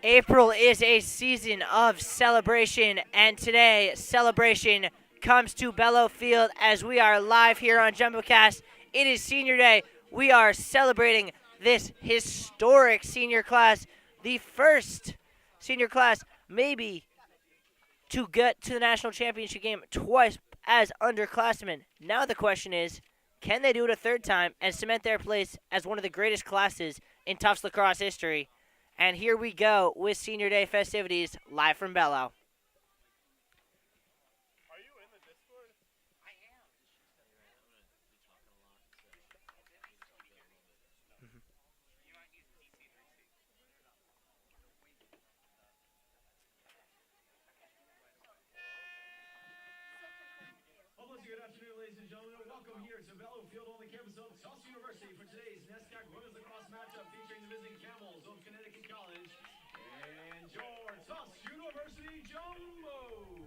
April is a season of celebration, and today celebration comes to Bellow Field as we are live here on JumboCast. It is senior day. We are celebrating this historic senior class, the first senior class maybe to get to the national championship game twice as underclassmen. Now the question is, can they do it a third time and cement their place as one of the greatest classes in Tufts lacrosse history? And here we go with Senior Day festivities live from Bellow. Good afternoon, ladies and gentlemen. Welcome here to Bellow Field on the campus of Tufts University for today's NESCAC Women's Lacrosse matchup featuring the visiting Camels of Connecticut College and your Tufts University Jumbos.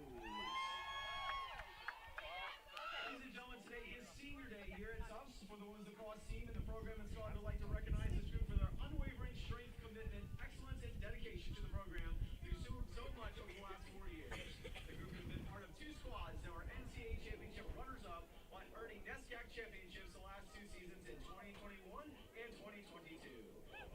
Ladies and gentlemen, today is senior day here at Tufts for the women's lacrosse team, and the program and squad would like to recognize this group for their unwavering strength, commitment, excellence, and dedication to the program through so much over the last 4 years. The group has been part of 2 squads that were NCAA championship runners-up while earning NESCAC championships the last 2 seasons in 2021 and 2022.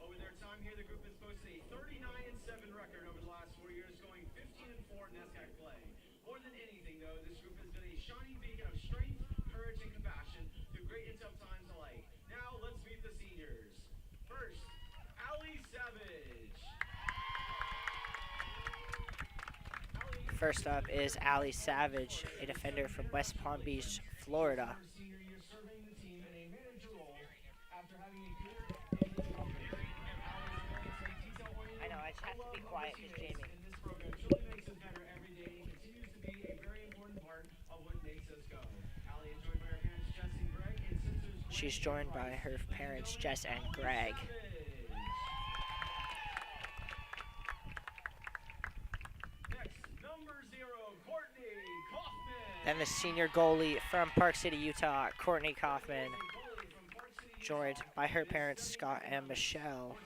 Over their time here, the group has posted a 39-7 record over the last 4 years, going 15-4 NESCAC play. More than anything, though, this group has been a shining beacon of strength, courage, and compassion through great and tough times alike. Now, let's meet the seniors. First, Allie Savage. First up is Allie Savage, a defender from West Palm Beach, Florida. I know, I just have to be quiet because Jamie. She's joined by her parents, Jess and Greg. Then the senior goalie from Park City, Utah, Courtney Kaufman, joined by her parents, Scott and Michelle,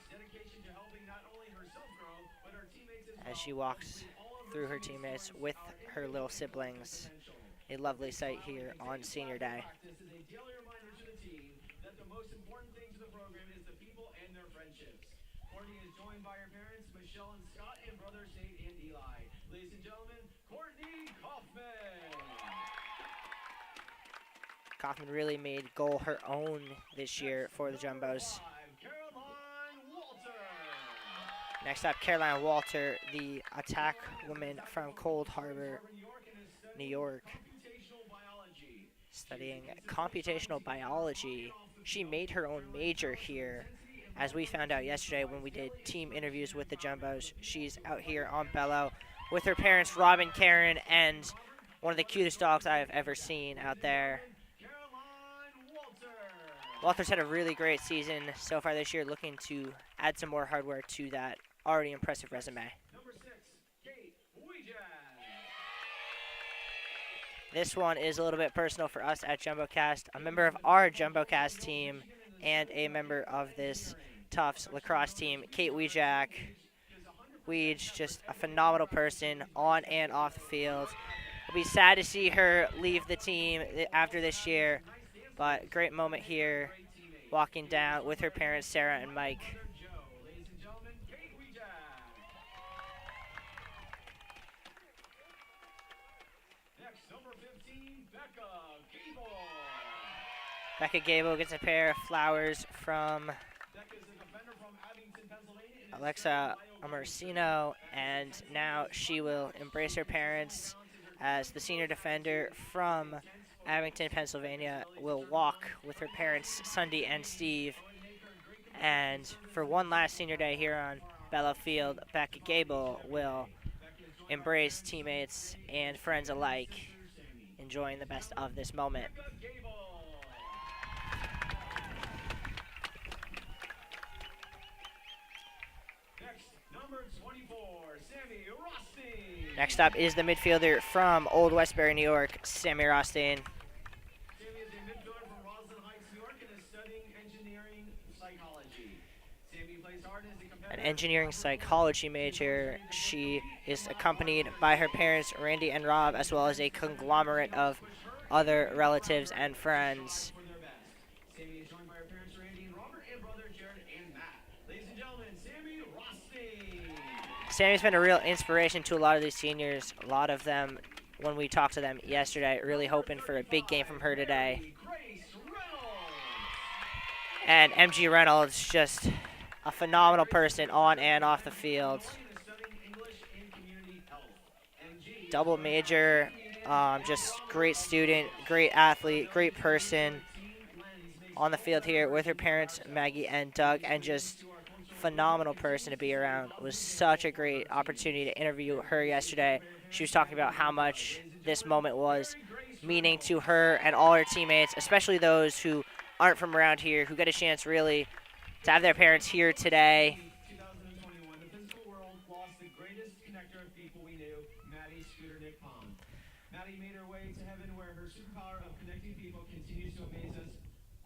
as she walks through her teammates with her little siblings. A lovely sight here on Senior Day. Courtney is joined by her parents, Michelle and Scott, and brothers Nate and Eli. Ladies and gentlemen, Courtney Kaufman. Kaufman really made goal her own this year for the Jumbos. Next up, Caroline Walter, the attack woman from Cold Harbor, New York, studying computational biology. She made her own major here, as we found out yesterday when we did team interviews with the Jumbos. She's out here on Bellow with her parents, Rob and Karen, and one of the cutest dogs I have ever seen out there. Walter's had a really great season so far this year, looking to add some more hardware to that already impressive resume. This one is a little bit personal for us at JumboCast. A member of our JumboCast team and a member of this Tufts lacrosse team, Kate Weijak. Weij, just a phenomenal person on and off the field. It'll be sad to see her leave the team after this year, but great moment here, walking down with her parents, Sarah and Mike. Becca Gable gets a pair of flowers from Alexa Amorsino, and now she will embrace her parents as the senior defender from Abington, Pennsylvania, will walk with her parents, Sunday and Steve. And for one last senior day here on Bellow Field, Becca Gable will embrace teammates and friends alike, enjoying the best of this moment. Next up is the midfielder from Old Westbury, New York, Sammy Rothstein. Sammy is a midfielder from Roslyn Heights, New York, and is studying engineering psychology. Sammy plays hard and is a competitor. an engineering psychology major. She is accompanied by her parents, Randy and Rob, as well as a conglomerate of other relatives and friends. for their best. Sammy is joined by her parents, Randy and Robert, and brother, Jared and Matt. Ladies and gentlemen, Sammy Rothstein. Sammy's been a real inspiration to a lot of these seniors. A lot of them, when we talked to them yesterday, really hoping for a big game from her today. Grace Reynolds. And MG Reynolds, just a phenomenal person on and off the field. Studying English and community health. MG. Double major, just great student, great athlete, great person on the field here with her parents, Maggie and Doug, and just phenomenal person to be around. It was such a great opportunity to interview her yesterday. She was talking about how much this moment was meaning to her and all her teammates, especially those who aren't from around here, who get a chance really to have their parents here today. 2021, the physical world lost the greatest connector of people we knew, Maddie Scooter Nick Pond. Maddie made her way to heaven where her superpower of connecting people continues to amaze us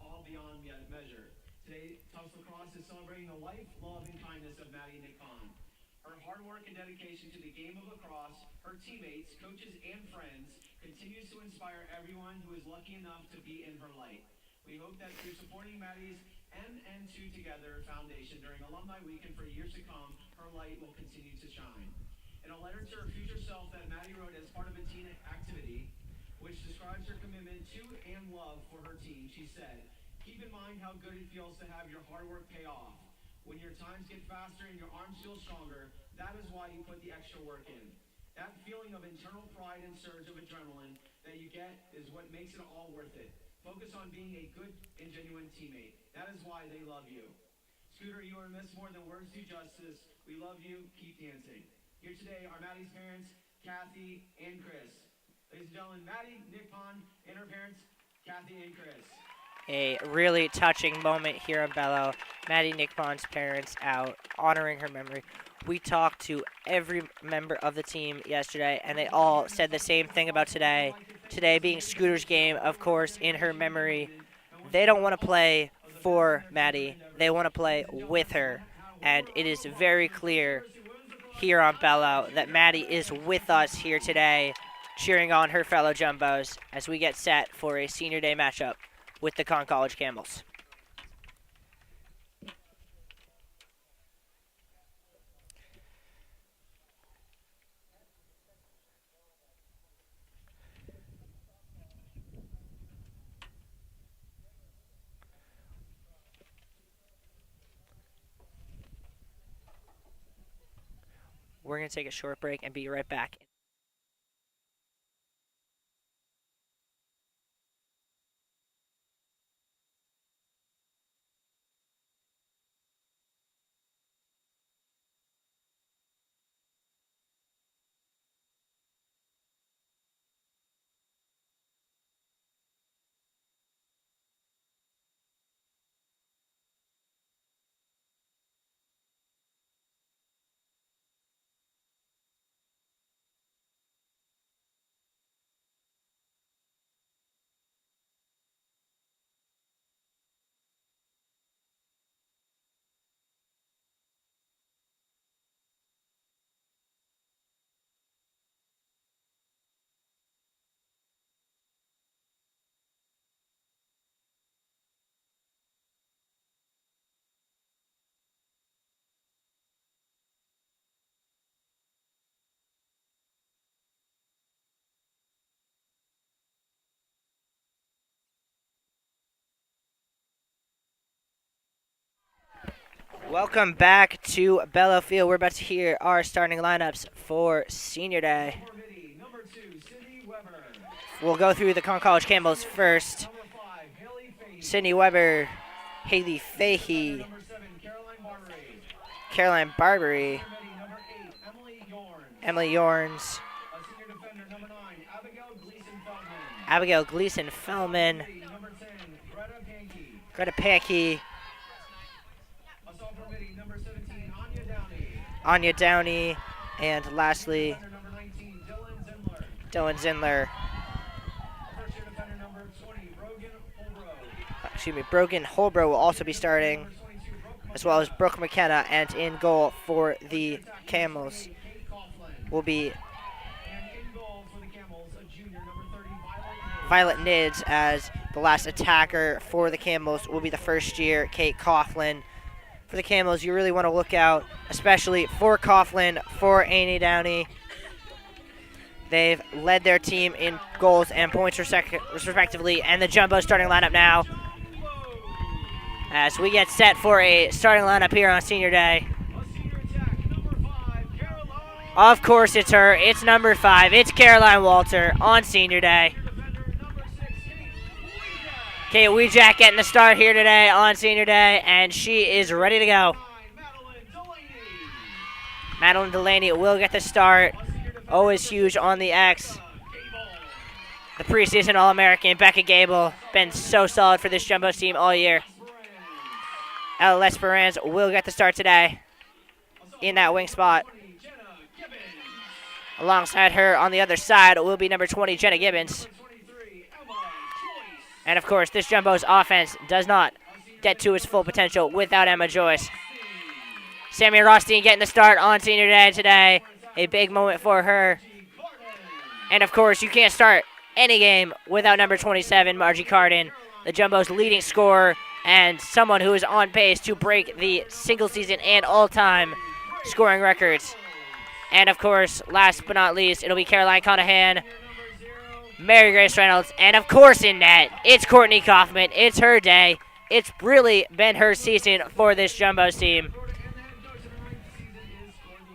all beyond measure. Today, Tufts Lacrosse is celebrating the life, love, and kindness of Maddie Nick Pond. Her hard work and dedication to the game of lacrosse, her teammates, coaches, and friends continues to inspire everyone who is lucky enough to be in her light. We hope that through supporting Maddie's MN2 Together Foundation during Alumni Week and for years to come, her light will continue to shine. In a letter to her future self that Maddie wrote as part of a teen activity, which describes her commitment to and love for her team, she said, "Keep in mind how good it feels to have your hard work pay off. When your times get faster and your arms feel stronger, that is why you put the extra work in. That feeling of internal pride and surge of adrenaline that you get is what makes it all worth it. Focus on being a good and genuine teammate. That is why they love you. Scooter, you are missed more than words do justice. We love you. Keep dancing." Here today are Maddie's parents, Kathy and Chris. Ladies and gentlemen, Maddie, Nick Pond, and her parents, Kathy and Chris. A really touching moment here in Bello. Maddie Nick Pond's parents out, honoring her memory. We talked to every member of the team yesterday, and they all said the same thing about today. Today being Scooter's game, of course, in her memory. They don't want to play for Maddie. They want to play with her. And it is very clear here on Bello that Maddie is with us here today, cheering on her fellow Jumbos as we get set for a senior day matchup with the Con College Camels. We're going to take a short break and be right back. Welcome back to Bello Field. We're about to hear our starting lineups for Senior Day. Number 2, Sydney Weber. We'll go through the Con College Camels first. Number 5, Haley Fahey. Sydney Weber, Haley Fahey, Number 7, Caroline Barbery. Caroline Barbary, Number 8, Emily Yorn. Emily Yorns, A senior defender, number 9, Abigail Gleason-Feldman. Abigail Gleason-Fellman, Number 10, Greta Pankey. Greta Pankey, Assault committee, number 17, Anya Downey. Anya Downey, and lastly, Defender, number 19, Dylan Zindler. Dylan Zindler. First year defender, number 20, Brogan Holbrook. Brogan Holbrook will also be starting. Number 22, Brooke as well as Brooke McKenna. And in goal for the Camels will be Violet Nids, as the last attacker for the Camels will be the first-year Kate Coughlin. For the Camels, you really want to look out, especially for Coughlin, for Annie Downey. They've led their team in goals and points respectively, and the Jumbo starting lineup now. As we get set for a starting lineup here on Senior Day. Of course it's her. It's number 5. It's Caroline Walter on Senior Day. Kate Wejack getting the start here today on Senior Day, and she is ready to go. Madeline Delaney will get the start. Always huge on the X. The preseason All-American Becca Gable, been so solid for this Jumbo team all year. Ella Lesperance will get the start today in that wing spot. Alongside her on the other side will be number 20, Jenna Gibbons. And of course, this Jumbo's offense does not get to its full potential without Emma Joyce. Sammy Rothstein getting the start on Senior Day today. A big moment for her. And of course, you can't start any game without number 27, Margie Carden, the Jumbo's leading scorer and someone who is on pace to break the single season and all-time scoring records. And of course, last but not least, it'll be Caroline Conahan, Mary Grace Reynolds, and of course in net, it's Courtney Kaufman. It's her day. It's really been her season for this Jumbo's team,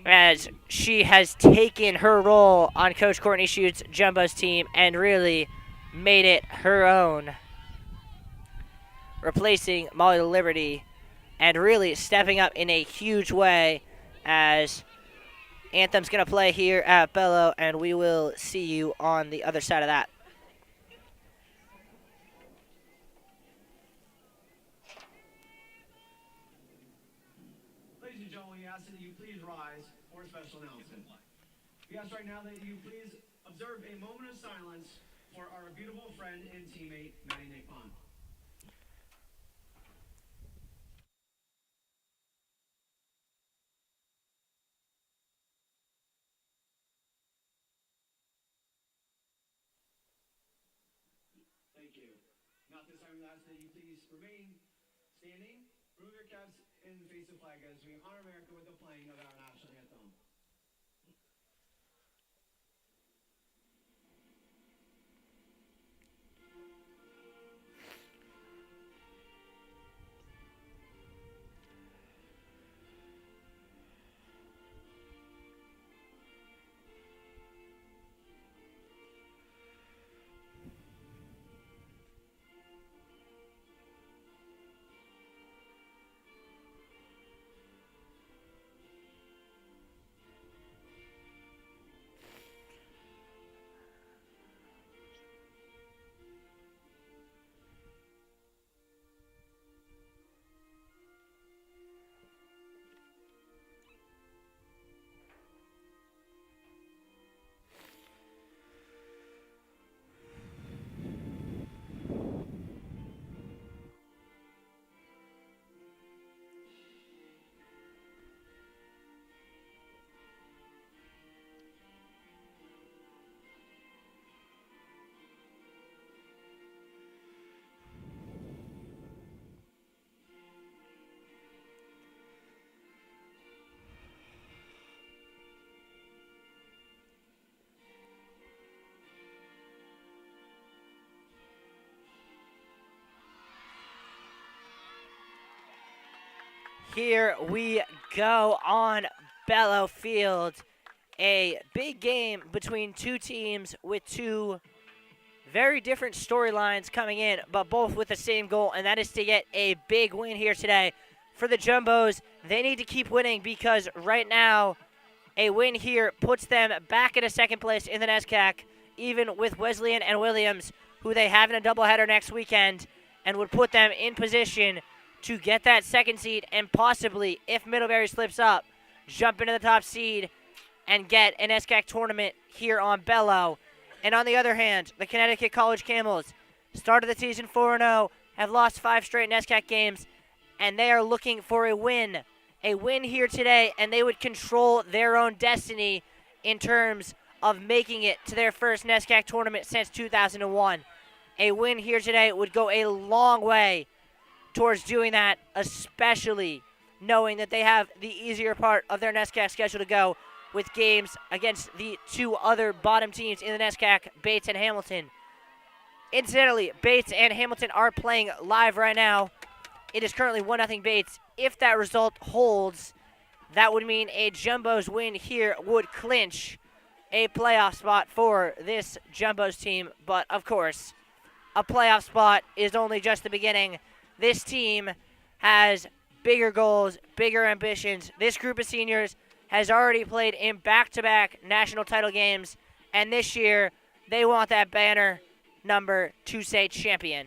as she has taken her role on Coach Courtney Schute's Jumbo's team and really made it her own, replacing Molly Liberty and really stepping up in a huge way, as Anthem's going to play here at Bello, and we will see you on the other side of that. Ladies and gentlemen, we ask that you please rise for a special announcement. We ask right now that you please observe a moment of silence for our beautiful friend and teammate, Maddie Napon. Thank you. Now at this time, we ask that you please remain standing, remove your caps, and face the flag as we honor America with the playing of our national anthem. Here we go on Bello Field. A big game between two teams with two very different storylines coming in, but both with the same goal, and that is to get a big win here today. For the Jumbos, they need to keep winning, because right now a win here puts them back in a second place in the NESCAC, even with Wesleyan and Williams, who they have in a doubleheader next weekend, and would put them in position to get that second seed and possibly, if Middlebury slips up, jump into the top seed and get an NESCAC tournament here on Bello. And on the other hand, the Connecticut College Camels started the season 4-0, have lost 5 straight NESCAC games, and they are looking for a win. A win here today, and they would control their own destiny in terms of making it to their first NESCAC tournament since 2001. A win here today would go a long way towards doing that, especially knowing that they have the easier part of their NESCAC schedule to go with games against the two other bottom teams in the NESCAC, Bates and Hamilton. Incidentally, Bates and Hamilton are playing live right now. It is currently 1-0 Bates. If that result holds, that would mean a Jumbos win here would clinch a playoff spot for this Jumbos team. But, of course, a playoff spot is only just the beginning. This team has bigger goals, bigger ambitions. This group of seniors has already played in back-to-back national title games, and this year they want that banner number to say champion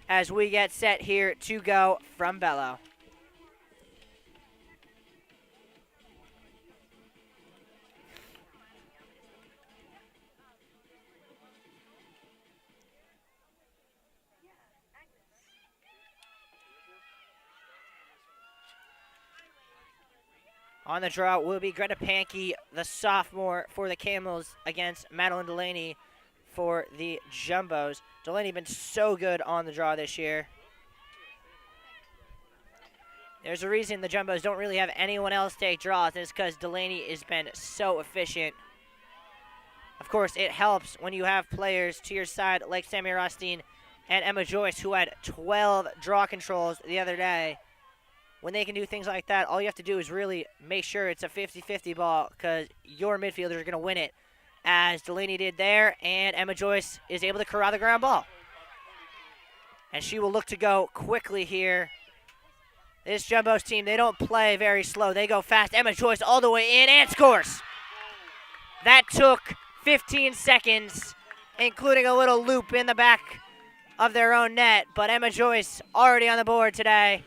as we get set here to go from Bello. On the draw will be Greta Pankey, the sophomore for the Camels, against Madeline Delaney for the Jumbos. Delaney been so good on the draw this year. There's a reason the Jumbos don't really have anyone else take draws, and it's because Delaney has been so efficient. Of course, it helps when you have players to your side like Sammy Rothstein and Emma Joyce, who had 12 draw controls the other day. When they can do things like that, all you have to do is really make sure it's a 50-50 ball because your midfielders are going to win it, as Delaney did there, and Emma Joyce is able to corral the ground ball. And she will look to go quickly here. This Jumbos team, they don't play very slow. They go fast. Emma Joyce all the way in and scores. That took 15 seconds, including a little loop in the back of their own net, but Emma Joyce already on the board today.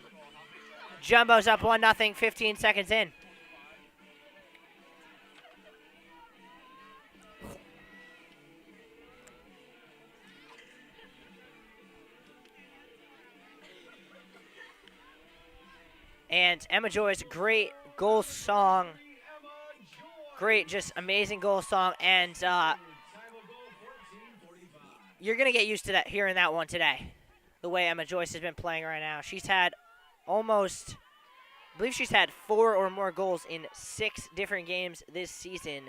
Jumbos up 1-0, 15 seconds in. And Emma Joyce, great goal song. Great, just amazing goal song. And you're going to get used to that, hearing that one today, the way Emma Joyce has been playing right now. She's had almost, I believe she's had 4 or more goals in 6 different games this season.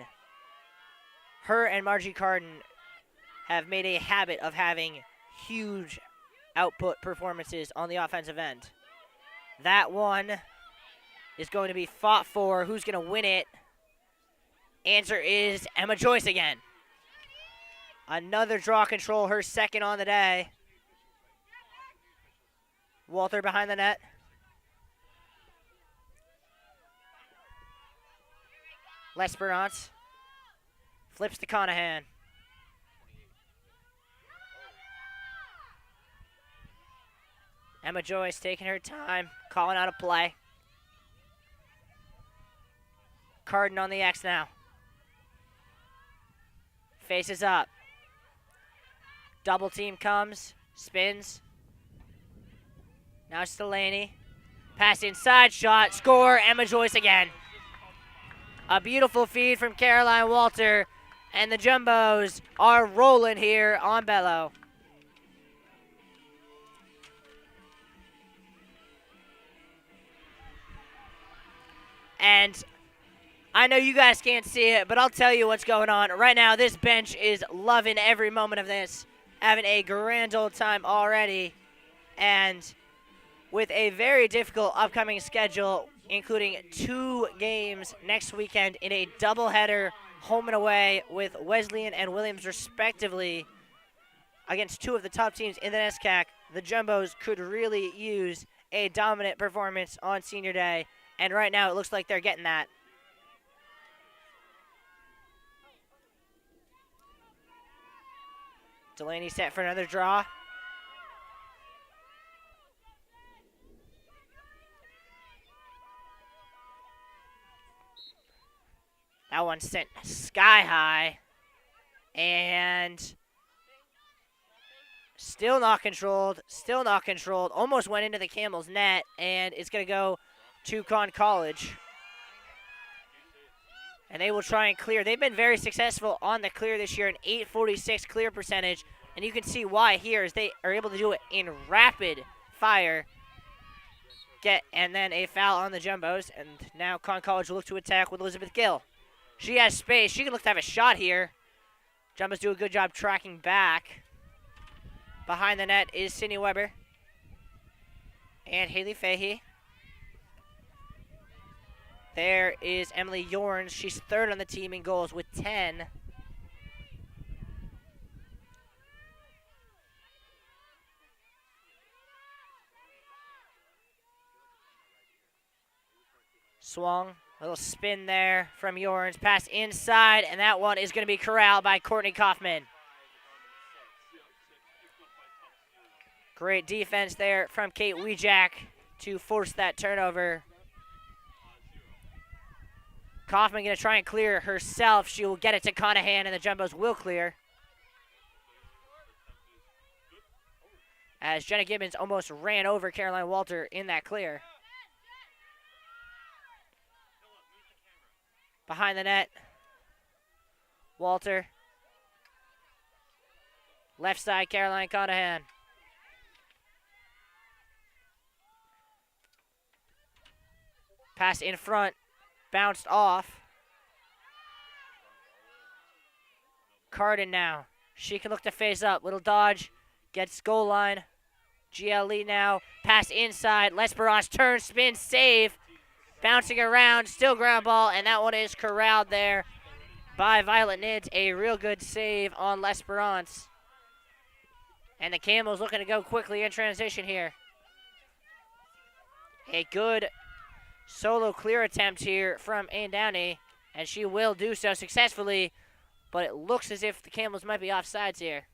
Her and Margie Carden have made a habit of having huge output performances on the offensive end. That one is going to be fought for. Who's going to win it? Answer is Emma Joyce again. Another draw control, her second on the day. Walter behind the net. L'Esperance flips to Conahan. Emma Joyce taking her time, calling out a play. Carden on the X now. Faces up. Double team comes, spins. Now it's Delaney. Pass inside, shot, score, Emma Joyce again. A beautiful feed from Caroline Walter, and the Jumbos are rolling here on Bello. And I know you guys can't see it, but I'll tell you what's going on. Right now, this bench is loving every moment of this, having a grand old time already. And with a very difficult upcoming schedule, including 2 games next weekend in a doubleheader, home and away, with Wesleyan and Williams respectively, against 2 of the top teams in the NESCAC, the Jumbos could really use a dominant performance on Senior Day. And right now, it looks like they're getting that. Delaney set for another draw. That one sent sky high. And Still not controlled. Still not controlled. Almost went into the Camels net, and it's going to go to Con College. And they will try and clear. They've been very successful on the clear this year, an 846 clear percentage. And you can see why here as they are able to do it in rapid fire. And then a foul on the Jumbos. And now Con College will look to attack with Elizabeth Gill. She has space. She can look to have a shot here. Jumbos do a good job tracking back. Behind the net is Sydney Weber and Haley Fahey. There is Emily Yorns. She's third on the team in goals with 10. Swung. A little spin there from Yorns. Pass inside, and that one is going to be corralled by Courtney Kaufman. Great defense there from Kate Wijak to force that turnover. Kaufman going to try and clear herself. She will get it to Conahan, and the Jumbos will clear. As Jenna Gibbons almost ran over Caroline Walter in that clear. Behind the net, Walter. Left side, Caroline Conahan. Pass in front, bounced off. Carden now. She can look to face up. Little dodge, gets goal line. GL Lee now. Pass inside. Lesperance turn, spin, save. Bouncing around, still ground ball, and that one is corralled there by Violet Nids. A real good save on Lesperance. And the Camels looking to go quickly in transition here. A good solo clear attempt here from Ann Downey, and she will do so successfully, but it looks as if the Camels might be offsides here.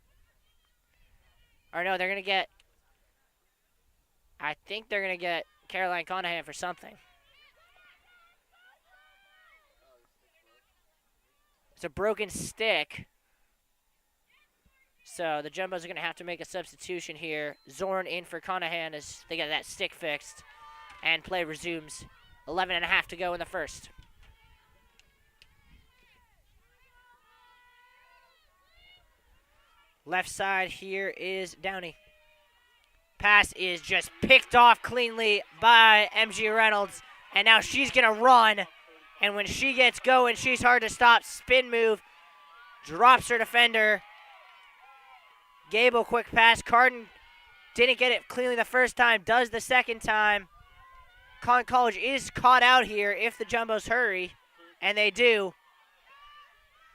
Or no, they're going to get, I think they're going to get Caroline Conahan for something. It's a broken stick. So the Jumbos are going to have to make a substitution here. Zorn in for Conahan as they get that stick fixed. And play resumes. 11.5 to go in the first. Left side here is Downey. Pass is just picked off cleanly by MG Reynolds. And now she's going to run. And when she gets going, she's hard to stop. Spin move. Drops her defender. Gable, quick pass. Carden didn't get it cleanly the first time. Does the second time. Con College is caught out here if the Jumbos hurry. And they do.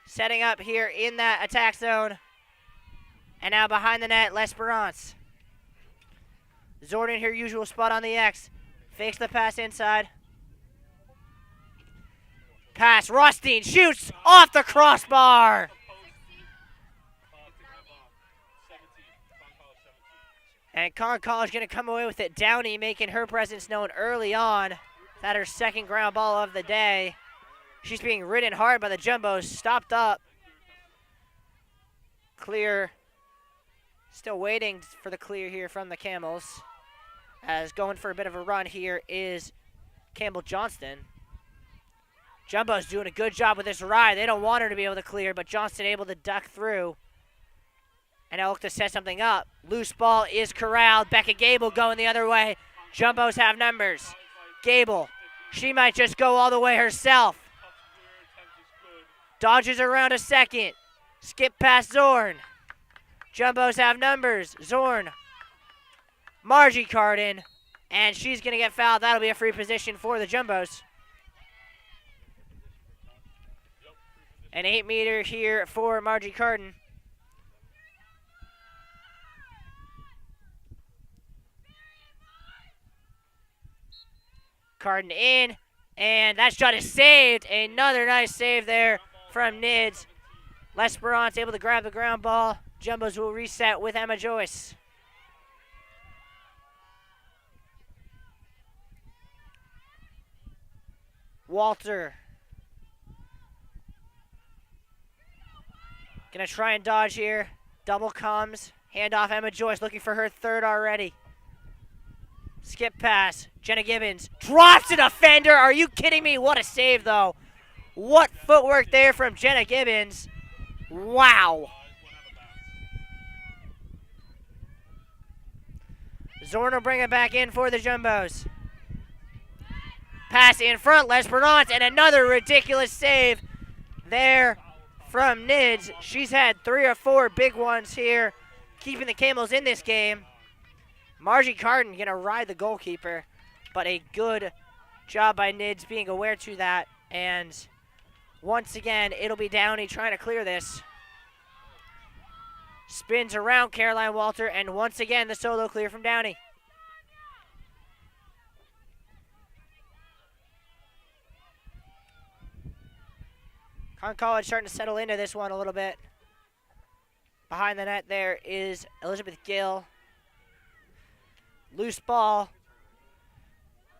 Setting up here in that attack zone. And now behind the net, Lesperance. Zorn in her usual spot on the X. Fakes the pass inside. Pass. Rothstein shoots off the crossbar. And Con College going to come away with it. Downey making her presence known early on. That her second ground ball of the day. She's being ridden hard by the Jumbos. Stopped up. Clear. Still waiting for the clear here from the Camels. As going for a bit of a run here is Campbell Johnston. Jumbos doing a good job with this ride. They don't want her to be able to clear, but Johnston able to duck through. And now look to set something up. Loose ball is corralled. Becca Gable going the other way. Jumbos have numbers. Gable, she might just go all the way herself. Dodges around a second. Skip past Zorn. Jumbos have numbers. Zorn. Margie Carden. And she's going to get fouled. That'll be a free position for the Jumbos. An 8-meter here for Margie Carden. Carden in, and that shot is saved. Another nice save there from Nids. Lesperance able to grab the ground ball. Jumbos will reset with Emma Joyce. Walter. Gonna try and dodge here. Double comes. Handoff, Emma Joyce looking for her third already. Skip pass. Jenna Gibbons drops a defender. Are you kidding me? What a save, though. What footwork there from Jenna Gibbons. Wow. Zorn will bring it back in for the Jumbos. Pass in front, L'Esperance, and another ridiculous save there from Nids. She's had 3 or 4 big ones here, keeping the Camels in this game. Margie Carden going to ride the goalkeeper, but a good job by Nids being aware to that. And once again, it'll be Downey trying to clear this. Spins around Caroline Walter, and once again, the solo clear from Downey. Con College starting to settle into this one a little bit. Behind the net there is Elizabeth Gill. Loose ball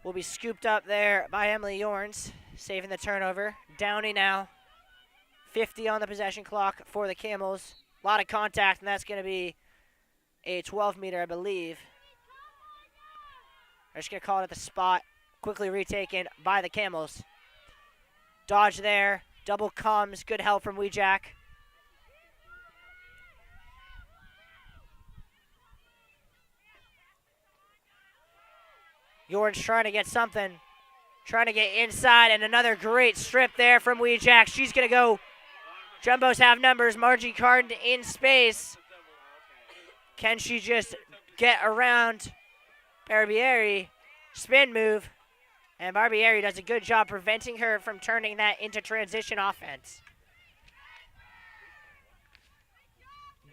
will be scooped up there by Emily Yorns, saving the turnover. Downey now, 50 on the possession clock for the Camels. A lot of contact, and that's going to be a 12-meter, I believe. They're just going to call it at the spot. Quickly retaken by the Camels. Dodge there. Double comes. Good help from Weejack. Yorns trying to get something. Trying to get inside, and another great strip there from Weejack. She's going to go. Jumbos have numbers. Margie Carden in space. Can she just get around Barbieri? Spin move. And Barbieri does a good job preventing her from turning that into transition offense.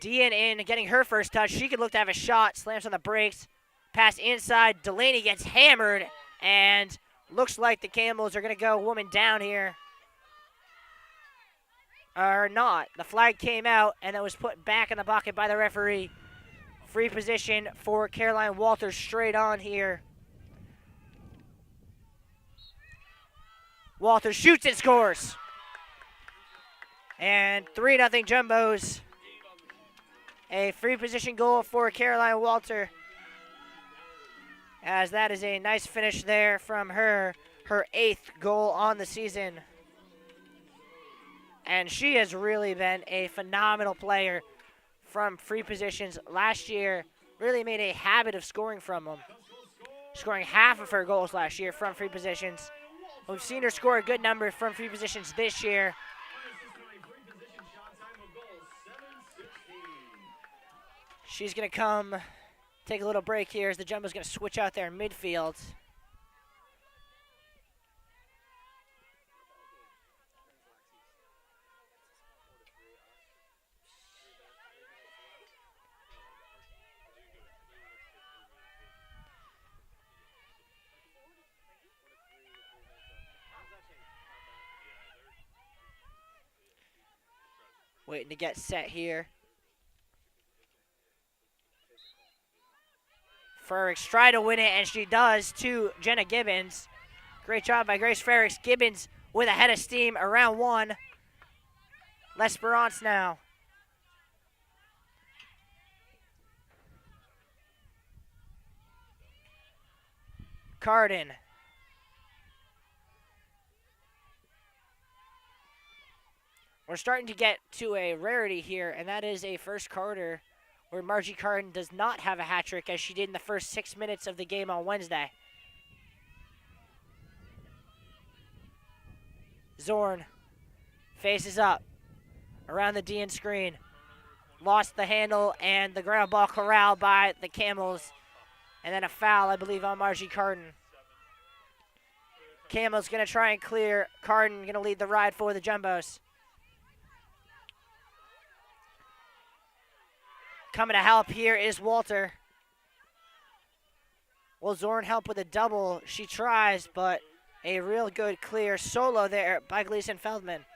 Dean in, getting her first touch. She could look to have a shot. Slams on the brakes. Pass inside. Delaney gets hammered. And looks like the Camels are going to go woman down here. Or not. The flag came out, and it was put back in the bucket by the referee. Free position for Caroline Walters straight on here. Walters shoots and scores. And 3-0 Jumbos. A free position goal for Caroline Walter. As that is a nice finish there from her. Her 8th goal on the season. And she has really been a phenomenal player from free positions last year. Really made a habit of scoring from them. Scoring half of her goals last year from free positions. We've seen her score a good number from free positions this year. She's going to come take a little break here as the Jumbo's going to switch out there in midfield. Waiting to get set here. Frericks try to win it, and she does to Jenna Gibbons. Great job by Grace Frericks. Gibbons with a head of steam around 1. L'Esperance now. Carden. We're starting to get to a rarity here, and that is a first quarter where Margie Carden does not have a hat trick as she did in the first 6 minutes of the game on Wednesday. Zorn faces up around the DN screen. Lost the handle and the ground ball corralled by the Camels. And then a foul, I believe, on Margie Carden. Camels going to try and clear. Carden going to lead the ride for the Jumbos. Coming to help here is Walter. Will Zorn help with a double? She tries, but a real good clear solo there by Gleason Feldman.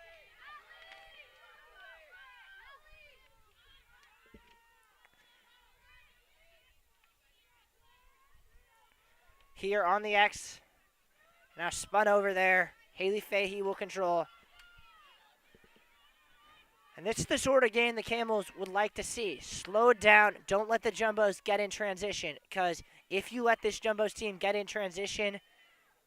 Here on the X. Now spun over there. Haley Fahey will control. And this is the sort of game the Camels would like to see. Slow it down. Don't let the Jumbos get in transition. Because if you let this Jumbos team get in transition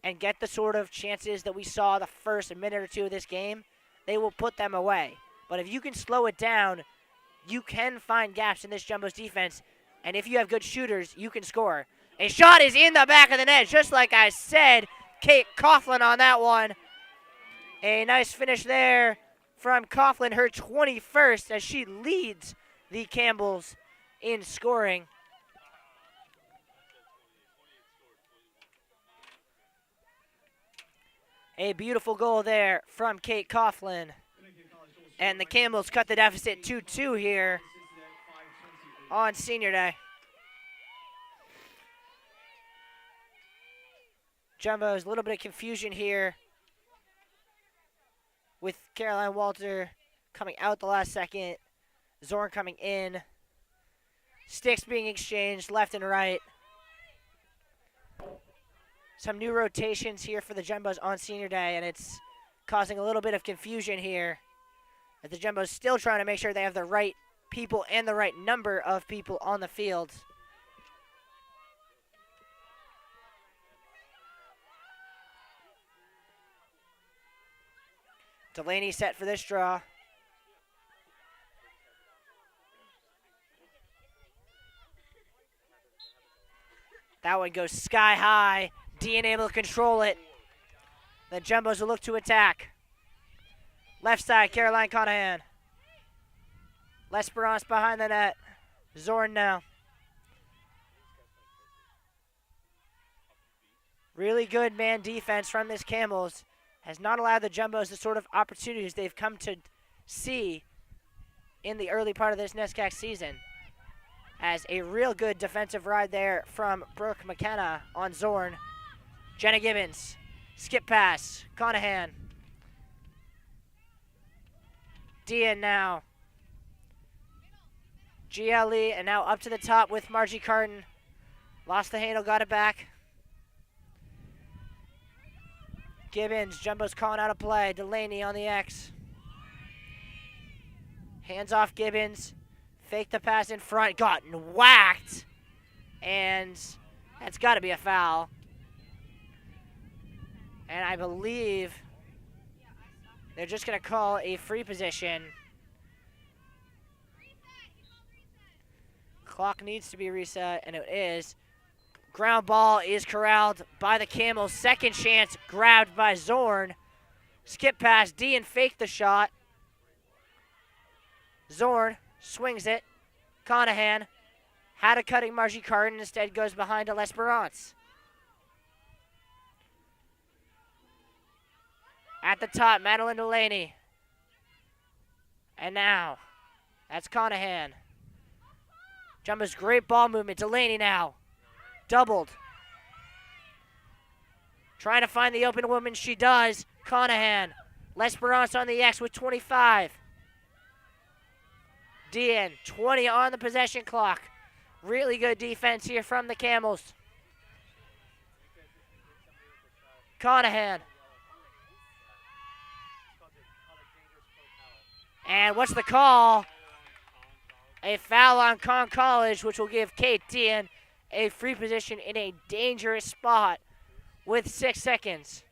and get the sort of chances that we saw the first minute or two of this game, they will put them away. But if you can slow it down, you can find gaps in this Jumbos defense. And if you have good shooters, you can score. A shot is in the back of the net, just like I said. Kate Coughlin on that one. A nice finish there from Coughlin, her 21st, as she leads the Campbells in scoring. A beautiful goal there from Kate Coughlin. And the Campbells cut the deficit 2-2 here on Senior Day. Jumbos, a little bit of confusion here with Caroline Walter coming out the last second. Zorn coming in. Sticks being exchanged left and right. Some new rotations here for the Jumbos on Senior Day, and it's causing a little bit of confusion here. As the Jumbos still trying to make sure they have the right people and the right number of people on the field. Delaney set for this draw. That one goes sky high. Dean able to control it. The Jumbos will look to attack. Left side, Caroline Conahan. L'Esperance behind the net. Zorn now. Really good man defense from this Camels. Has not allowed the Jumbos the sort of opportunities they've come to see in the early part of this NESCAC season. As a real good defensive ride there from Brooke McKenna on Zorn. Jenna Gibbons, skip pass, Conahan. Dean now. GLE, and now up to the top with Margie Carton. Lost the handle, got it back. Gibbons, Jumbo's calling out a play. Delaney on the X. Hands off Gibbons. Fake the pass in front. Gotten whacked. And that's got to be a foul. And I believe they're just going to call a free position. Clock needs to be reset, and it is. Ground ball is corralled by the Camels. Second chance grabbed by Zorn. Skip pass. Dean faked the shot. Zorn swings it. Conahan had a cutting Margie Carton. Instead goes behind to L'Esperance. At the top, Madeline Delaney. And now, that's Conahan. Jumbo's great ball movement. Delaney now. Doubled. Trying to find the open woman. She does. Conahan. L'Esperance on the X with 25. Dean, 20 on the possession clock. Really good defense here from the Camels. Conahan. And what's the call? A foul on Conn College, which will give Kate Dean a free position in a dangerous spot with 6 seconds.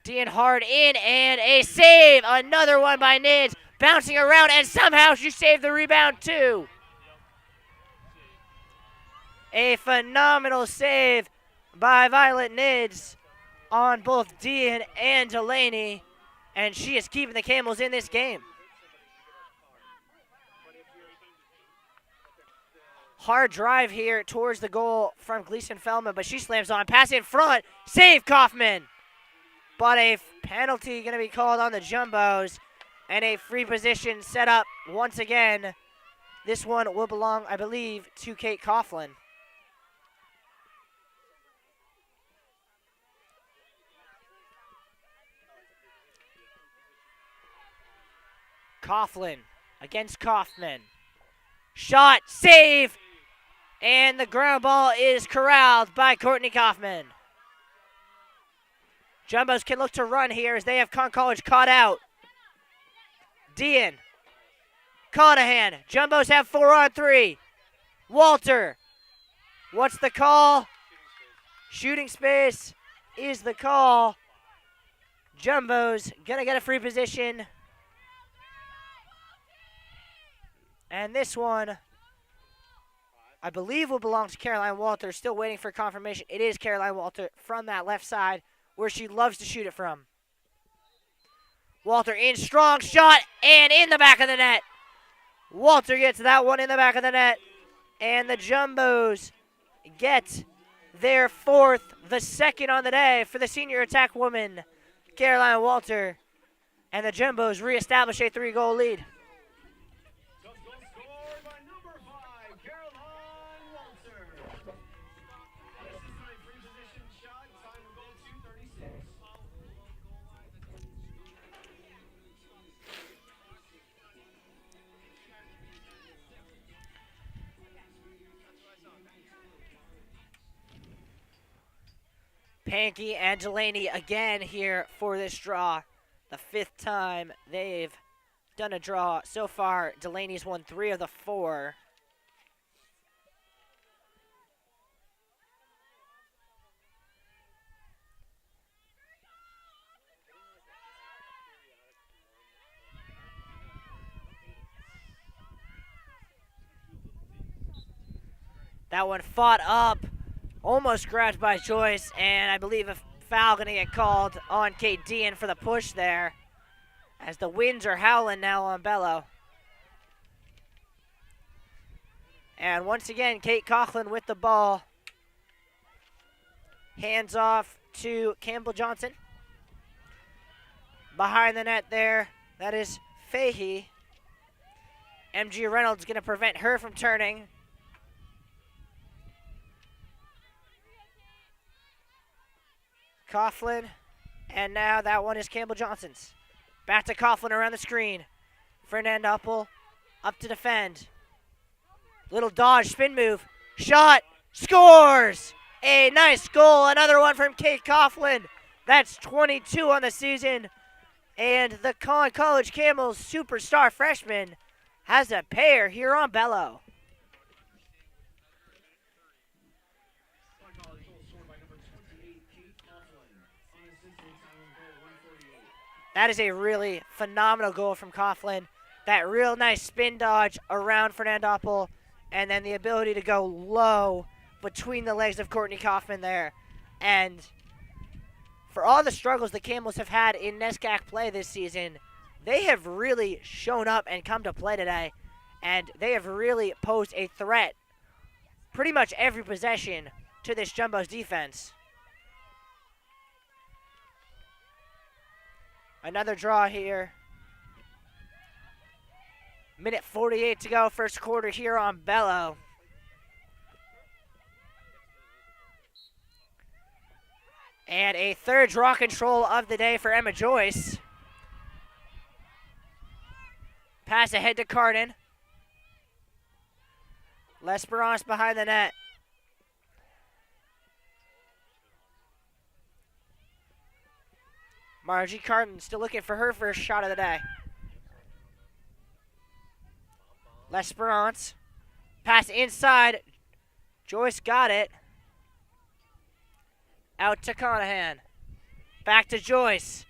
Dean hard in and a save. Another one by Nids. Bouncing around and somehow she saved the rebound too. A phenomenal save by Violet Nids on both Dean and Delaney. And she is keeping the Camels in this game. Hard drive here towards the goal from Gleason Feldman, but she slams on. Pass in front. Save Kaufman. But a penalty going to be called on the Jumbos. And a free position set up once again. This one will belong, I believe, to Kate Coughlin. Coughlin against Kaufman. Shot, save, and the ground ball is corralled by Courtney Kaufman. Jumbos can look to run here as they have Con College caught out. Dean. Conahan. Jumbos have 4-on-3. Walter. What's the call? Shooting space is the call. Jumbos gonna get a free position. And this one, I believe, will belong to Caroline Walter. Still waiting for confirmation. It is Caroline Walter from that left side where she loves to shoot it from. Walter in, strong shot, and in the back of the net. Walter gets that one in the back of the net. And the Jumbos get their fourth, the second on the day for the senior attack woman, Caroline Walter. And the Jumbos reestablish a 3-goal lead. Tufts goal scored by number 5, Caroline Walter. This is my free position shot. Time of goal 2:36. Pankey and Delaney again here for this draw. The 5th time they've done a draw. So far, Delaney's won 3 of the 4. That one fought up. Almost grabbed by Joyce, and I believe a foul going to get called on Kate Dean for the push there, as the winds are howling now on Bello. And once again, Kate Coughlin with the ball. Hands off to Campbell Johnson. Behind the net there, that is Fahey. MG Reynolds going to prevent her from turning. Coughlin, and now that one is Campbell Johnson's. Back to Coughlin around the screen. Fernandopoulos up to defend. Little dodge, spin move, shot, scores! A nice goal, another one from Kate Coughlin. That's 22 on the season. And the Con College Camels superstar freshman has a pair here on Bello. That is a really phenomenal goal from Coughlin. That real nice spin dodge around Fernandopoulos, and then the ability to go low between the legs of Courtney Kaufman there. And for all the struggles the Camels have had in NESCAC play this season, they have really shown up and come to play today. And they have really posed a threat pretty much every possession to this Jumbo's defense. Another draw here. Minute 48 to go, first quarter here on Bello. And a third draw control of the day for Emma Joyce. Pass ahead to Cardin. L'Esperance behind the net. Margie Cardin still looking for her first shot of the day. L'Esperance. Pass inside. Joyce got it. Out to Conahan. Back to Joyce.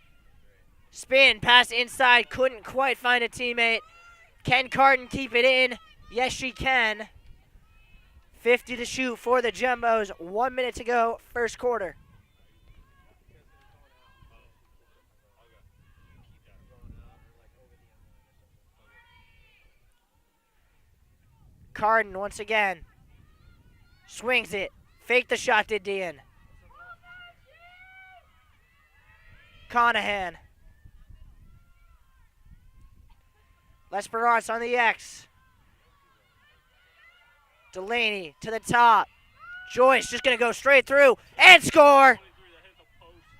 Spin, pass inside. Couldn't quite find a teammate. Can Cardin keep it in? Yes, she can. 50 to shoot for the Jumbos. 1 minute to go, first quarter. Cardin once again. Swings it. Fake the shot to Dean. Conahan. L'Esperance on the X. Delaney to the top. Joyce just going to go straight through and score.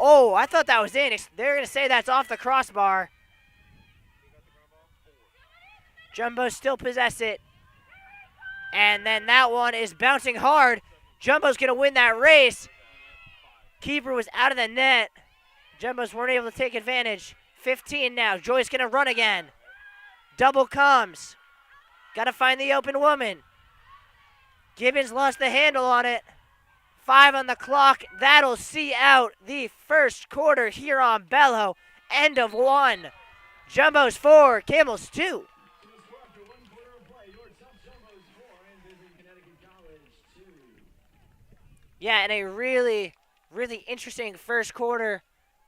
Oh, I thought that was in. They're going to say that's off the crossbar. Jumbo still possess it. And then that one is bouncing hard. Jumbo's going to win that race. Keeper was out of the net. Jumbos weren't able to take advantage. 15 now. Joy's going to run again. Double comes. Got to find the open woman. Gibbons lost the handle on it. 5 on the clock. That'll see out the first quarter here on Bello. End of 1. Jumbos 4, Camels 2. To the score after 1 quarter of play, your Tufts Jumbos 4 and visiting Connecticut College 2. Yeah, and a really, really interesting first quarter.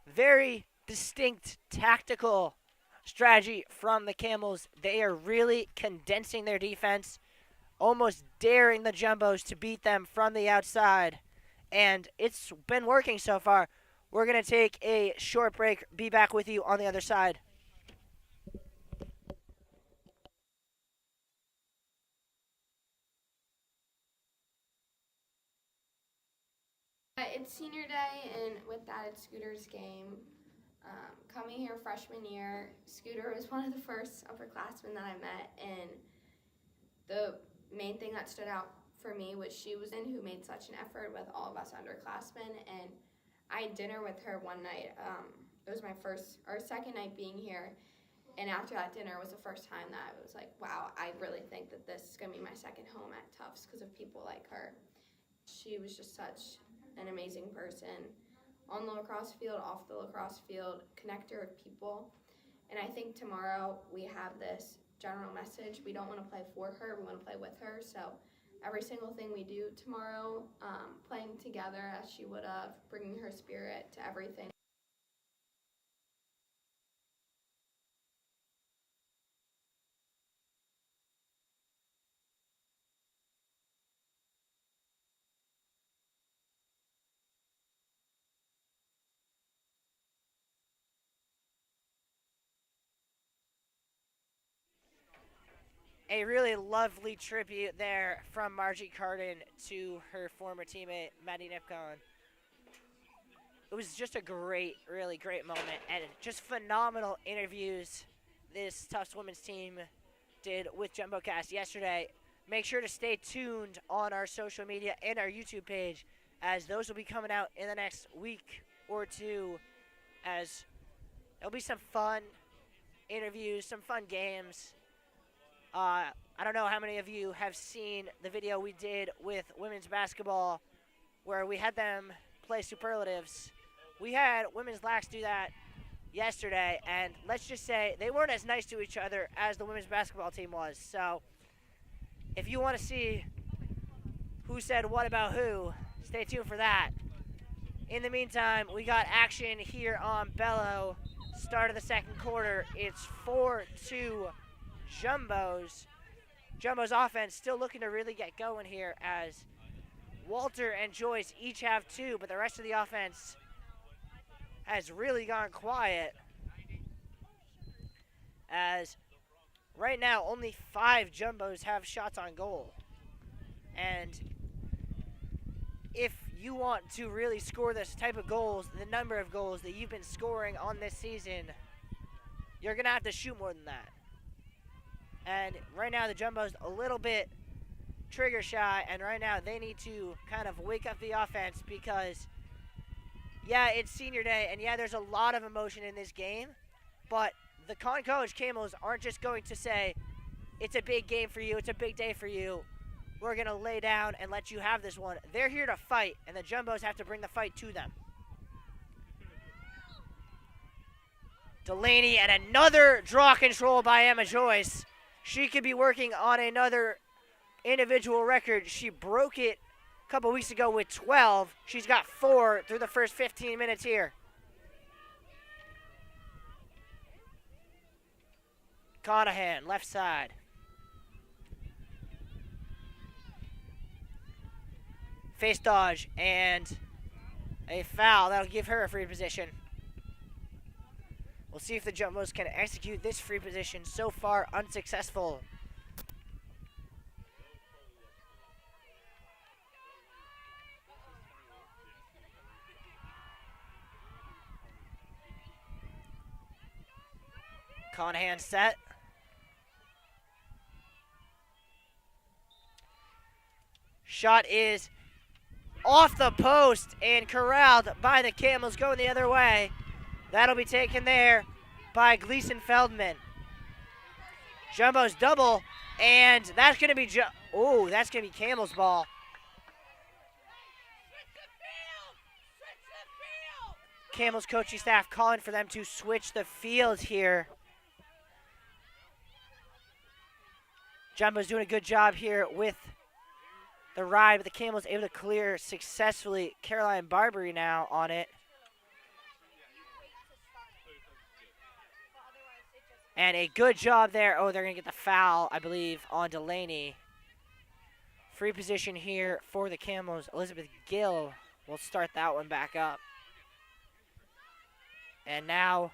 Very distinct tactical strategy from the Camels. They are really condensing their defense, almost daring the Jumbos to beat them from the outside. And it's been working so far. We're going to take a short break. Be back with you on the other side. It's senior day, and with that, it's Scooter's game. Coming here freshman year, Scooter was one of the first upperclassmen that I met, and the main thing that stood out for me was she was in who made such an effort with all of us underclassmen, and I had dinner with her one night. It was my second night being here, and after that dinner was the first time that I was like, wow, I really think that this is going to be my second home at Tufts because of people like her. She was just such an amazing person on the lacrosse field, off the lacrosse field, connector of people. And I think tomorrow we have this general message. We don't want to play for her, we want to play with her. So every single thing we do tomorrow, playing together as she would have, bringing her spirit to everything. A really lovely tribute there from Margie Carden to her former teammate, Maddie Nipcon. It was just a great, really great moment, and just phenomenal interviews this Tufts women's team did with JumboCast yesterday. Make sure to stay tuned on our social media and our YouTube page, as those will be coming out in the next week or two, as there'll be some fun interviews, some fun games. I don't know how many of you have seen the video we did with women's basketball where we had them play superlatives. We had women's lax do that yesterday, and let's just say they weren't as nice to each other as the women's basketball team was. So if you want to see who said what about who, stay tuned for that. In the meantime, we got action here on Bello. Start of the second quarter. It's 4-2 Jumbos. Jumbo's offense still looking to really get going here, as Walter and Joyce each have 2, but the rest of the offense has really gone quiet, as right now only 5 Jumbos have shots on goal. And if you want to really score this type of goals, the number of goals that you've been scoring on this season, you're going to have to shoot more than that. And right now the Jumbo's a little bit trigger shy, and right now they need to kind of wake up the offense, because, yeah, it's senior day, and yeah, there's a lot of emotion in this game, but the Con College Camels aren't just going to say, it's a big game for you, it's a big day for you, we're going to lay down and let you have this one. They're here to fight, and the Jumbos have to bring the fight to them. Delaney, and another draw control by Emma Joyce. She could be working on another individual record. She broke it a couple weeks ago with 12. She's got 4 through the first 15 minutes here. Conahan, left side. Face dodge and a foul. That'll give her a free position. We'll see if the Jumbos can execute this free position. So far, unsuccessful. Conahan set. Shot is off the post and corralled by the Camels, going the other way. That'll be taken there by Gleason Feldman. Jumbo's double, and that's going to be that's going to be Campbell's ball. Campbell's coaching staff calling for them to switch the field here. Jumbo's doing a good job here with the ride, but the Campbell's able to clear successfully. Caroline Barbary now on it. And a good job there. Oh, they're going to get the foul, I believe, on Delaney. Free position here for the Camels. Elizabeth Gill will start that one back up. And now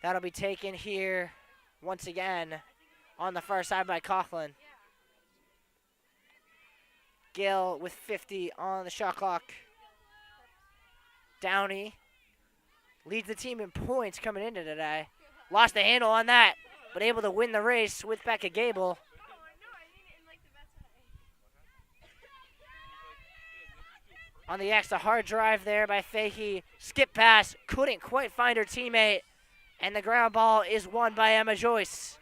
that'll be taken here once again on the far side by Coughlin. Gill with 50 on the shot clock. Downey leads the team in points coming into today. Lost the handle on that, but able to win the race with Becca Gable. On the X, a hard drive there by Fahey. Skip pass, couldn't quite find her teammate. And the ground ball is won by Emma Joyce.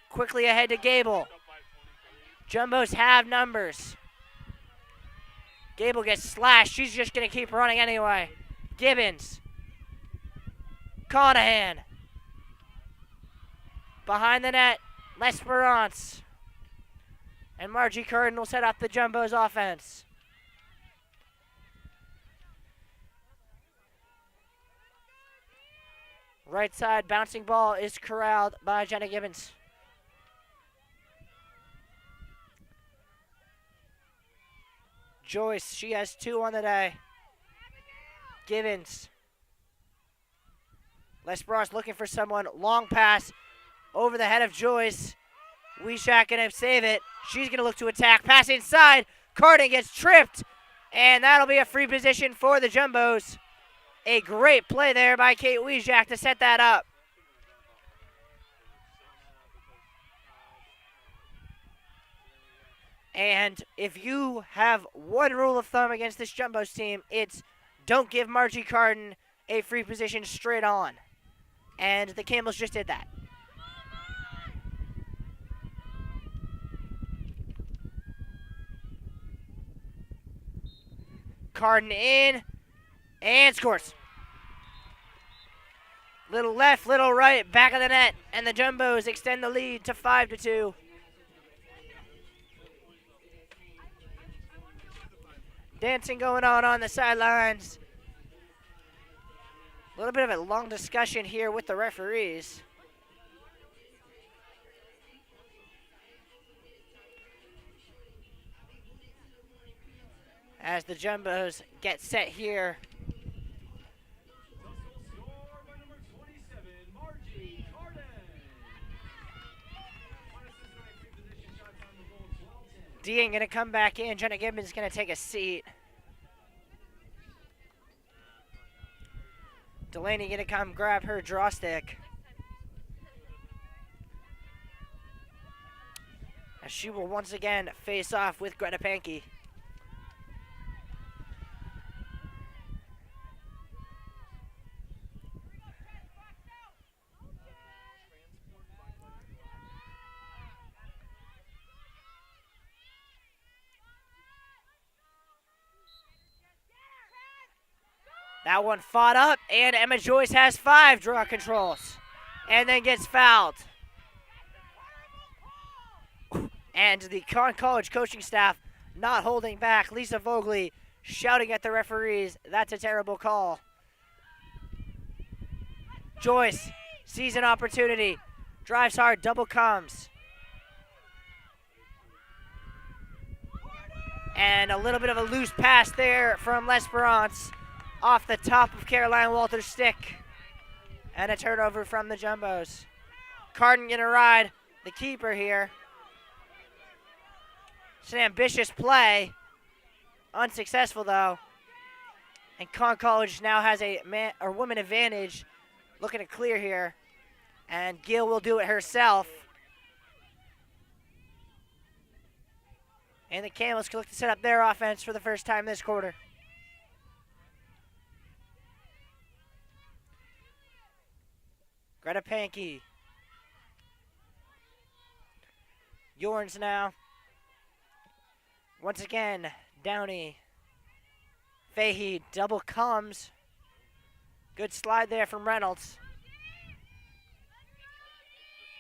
Quickly ahead to Gable. Jumbos have numbers. Gable gets slashed. She's just going to keep running anyway. Gibbons. Conahan. Behind the net, L'Esperance. And Margie Curtin will set up the Jumbos offense. Right side bouncing ball is corralled by Jenna Gibbons. Joyce, she has 2 on the day. Gibbons. L'Esperance looking for someone. Long pass over the head of Joyce. Weishak gonna save it. She's gonna look to attack. Pass inside. Cardin gets tripped. And that'll be a free position for the Jumbos. A great play there by Kate Weishak to set that up. And if you have one rule of thumb against this Jumbos team, it's don't give Margie Cardin a free position straight on. And the Campbells just did that. Cardin in and scores. Little left, little right, back of the net, and the Jumbos extend the lead to 5-2. Dancing going on the sidelines. A little bit of a long discussion here with the referees. As the Jumbos get set here. Dean going to come back in. Jenna Gibbons going to take a seat. Delaney going to come grab her draw stick. As she will once again face off with Greta Pankey. That one fought up, and Emma Joyce has 5 draw controls, and then gets fouled. And the college coaching staff not holding back. Lisa Vogley shouting at the referees, that's a terrible call. Joyce sees an opportunity, drives hard, double comes. And a little bit of a loose pass there from L'Esperance. Off the top of Caroline Walter's stick. And a turnover from the Jumbos. Cardin gonna ride the keeper here. It's an ambitious play. Unsuccessful though. And Conn College now has a woman advantage. Looking to clear here. And Gill will do it herself. And the Camels can look to set up their offense for the first time this quarter. Greta Pankey. Yorns now. Once again, Downey. Fahey double comes. Good slide there from Reynolds.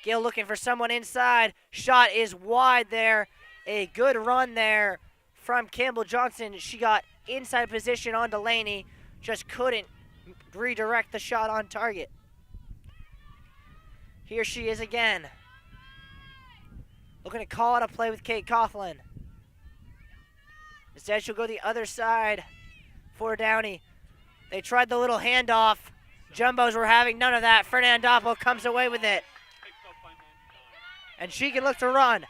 Gill looking for someone inside. Shot is wide there. A good run there from Campbell Johnson. She got inside position on Delaney. Just couldn't redirect the shot on target. Here she is again. Looking to call out a play with Kate Coughlin. Instead, she'll go the other side for Downey. They tried the little handoff. Jumbos were having none of that. Fernandopo comes away with it. And she can look to run.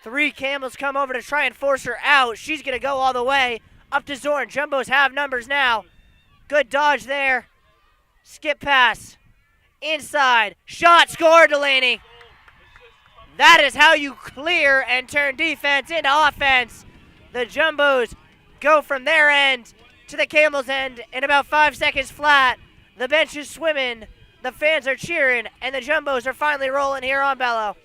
3 Camels come over to try and force her out. She's going to go all the way up to Zorn. Jumbos have numbers now. Good dodge there. Skip pass. Inside. Shot. Score, Delaney. That is how you clear and turn defense into offense. The Jumbos go from their end to the Camels' end in about 5 seconds flat. The bench is swimming. The fans are cheering, and the Jumbos are finally rolling here on Bello.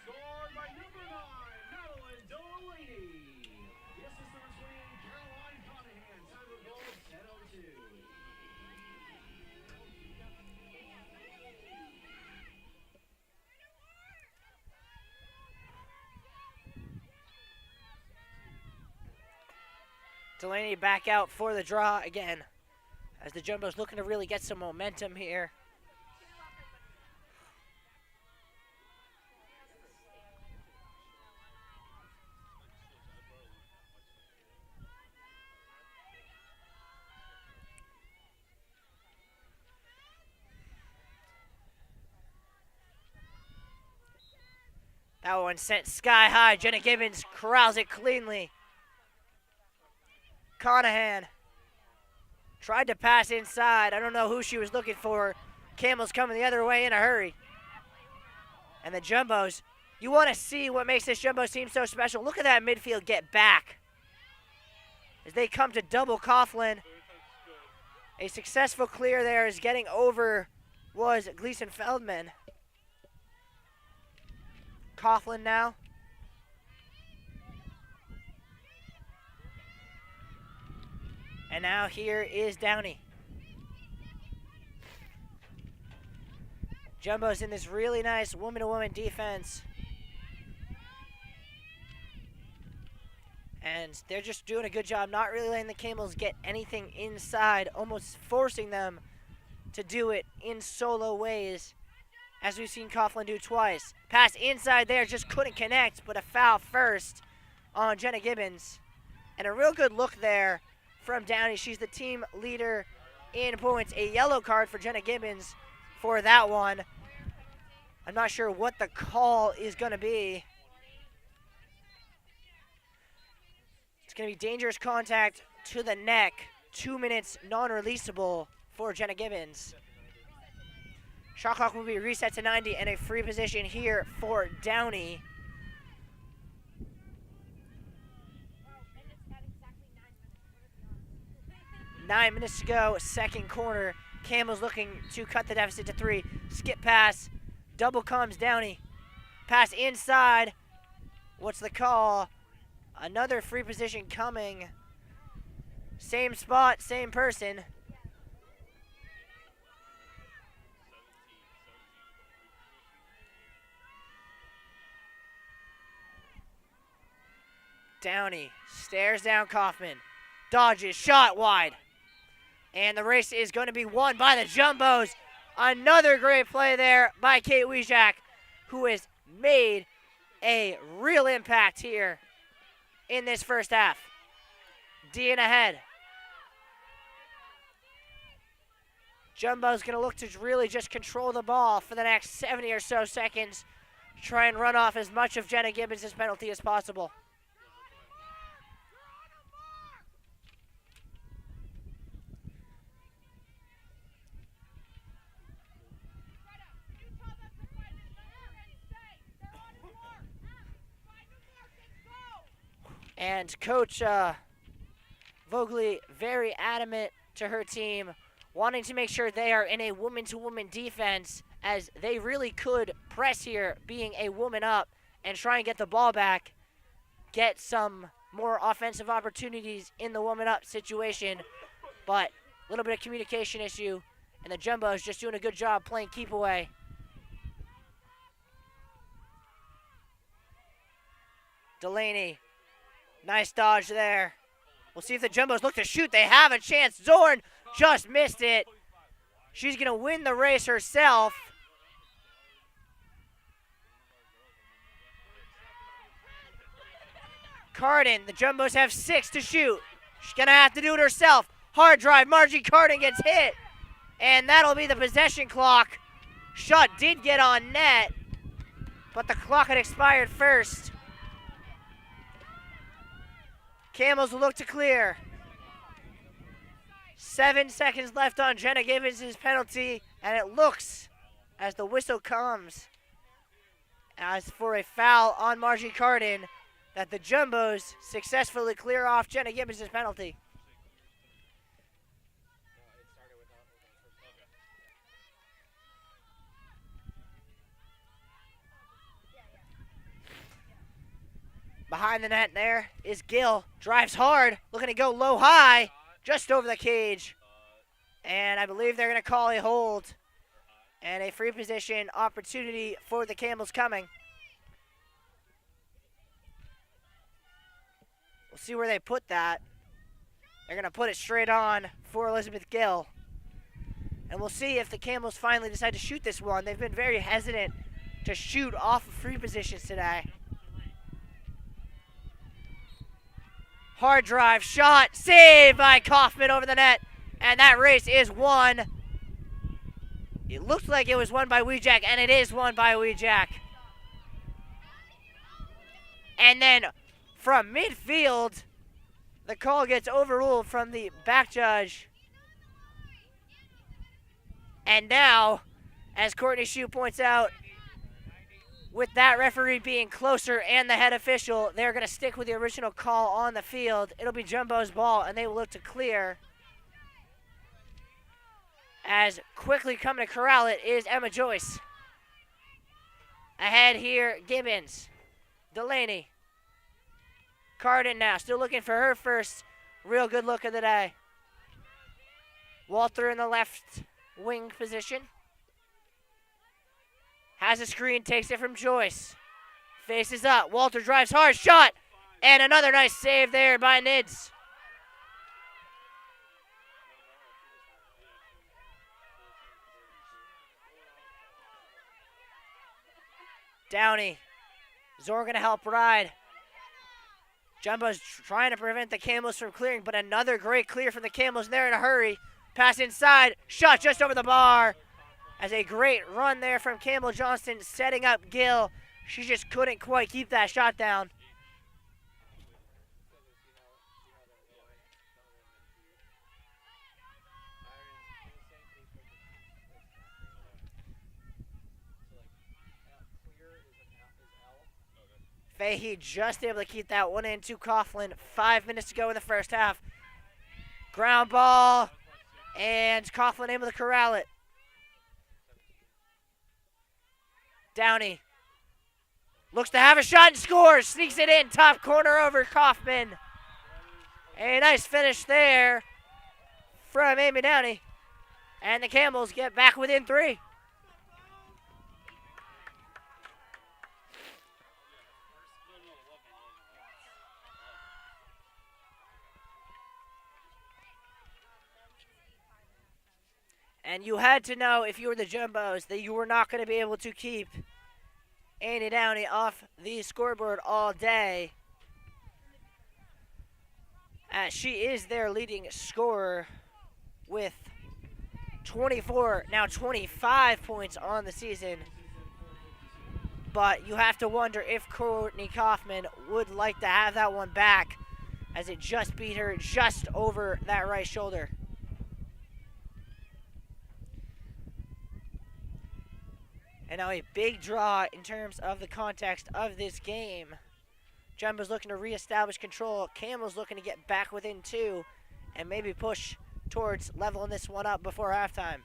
Scored by number 9, Madeline Delaney. The assistant swing, Caroline Conahan. Time of goal, 10:02. Delaney back out for the draw again, as the Jumbos looking to really get some momentum here. That one sent sky high. Jenna Gibbons corrals it cleanly. Conahan tried to pass inside. I don't know who she was looking for. Camels coming the other way in a hurry. And the Jumbos, you want to see what makes this Jumbo team so special. Look at that midfield get back as they come to double Coughlin. A successful clear there is getting over was Gleason Feldman. Coughlin now. And now here is Downey. Jumbo's in this really nice woman-to-woman defense. And they're just doing a good job not really letting the Camels get anything inside, almost forcing them to do it in solo ways, as we've seen Coughlin do twice. Pass inside there, just couldn't connect, but a foul first on Jenna Gibbons. And a real good look there from Downey. She's the team leader in points. A yellow card for Jenna Gibbons for that one. I'm not sure what the call is going to be. It's going to be dangerous contact to the neck. 2 minutes non-releasable for Jenna Gibbons. Shot clock will be reset to 90 and a free position here for Downey. Nine minutes to go, second quarter. Camels looking to cut the deficit to 3. Skip pass, double comes Downey. Pass inside. What's the call? Another free position coming. Same spot, same person. Downey stares down Kaufman. Dodges, shot wide. And the race is going to be won by the Jumbos. Another great play there by Kate Wijak, who has made a real impact here in this first half. Dean ahead. Jumbo's going to look to really just control the ball for the next 70 or so seconds. Try and run off as much of Jenna Gibbons' penalty as possible. And Coach Vogley very adamant to her team, wanting to make sure they are in a woman-to-woman defense, as they really could press here, being a woman up, and try and get the ball back, get some more offensive opportunities in the woman up situation. But a little bit of communication issue, and the Jumbos just doing a good job playing keep away. Delaney, nice dodge there. We'll see if the Jumbos look to shoot. They have a chance. Zorn just missed it. She's going to win the race herself. Carden, the Jumbos have 6 to shoot. She's going to have to do it herself. Hard drive, Margie Carden gets hit. And that'll be the possession clock. Shot did get on net, but the clock had expired first. Camels will look to clear. 7 seconds left on Jenna Gibbons' penalty, and it looks, as the whistle comes, as for a foul on Margie Carden, that the Jumbos successfully clear off Jenna Gibbons' penalty. Behind the net there is Gill. Drives hard, looking to go low-high, just over the cage. And I believe they're going to call a hold. And a free position opportunity for the Camels coming. We'll see where they put that. They're going to put it straight on for Elizabeth Gill. And we'll see if the Camels finally decide to shoot this one. They've been very hesitant to shoot off of free positions today. Hard drive, shot, saved by Kaufman over the net. And that race is won. It looks like it was won by Weejack, and it is won by Weejack. And then from midfield, the call gets overruled from the back judge. And now, as Courtney Shue points out, with that referee being closer and the head official, they're going to stick with the original call on the field. It'll be Jumbo's ball, and they will look to clear. As quickly coming to corral it is Emma Joyce. Ahead here, Gibbons. Delaney. Carden now, still looking for her first real good look of the day. Walter in the left wing position. Has a screen, takes it from Joyce. Faces up, Walter drives hard, shot! And another nice save there by Nids. Downey. Zorn gonna help ride. Jumbo's trying to prevent the Camels from clearing, but another great clear from the Camels there in a hurry. Pass inside, shot just over the bar. As a great run there from Campbell Johnston, setting up Gill. She just couldn't quite keep that shot down. Fahey just able to keep that one in to Coughlin. 5 minutes to go in the first half. Ground ball, and Coughlin able to corral it. Downey looks to have a shot and scores. Sneaks it in, top corner over Kaufman. A nice finish there from Amy Downey. And the Camels get back within 3. And you had to know, if you were the Jumbos, that you were not going to be able to keep Annie Downey off the scoreboard all day, as she is their leading scorer with 24, now 25 points on the season. But you have to wonder if Courtney Kaufman would like to have that one back, as it just beat her just over that right shoulder. And now a big draw in terms of the context of this game. Jumbo's looking to reestablish control. Camels looking to get back within 2 and maybe push towards leveling this one up before halftime.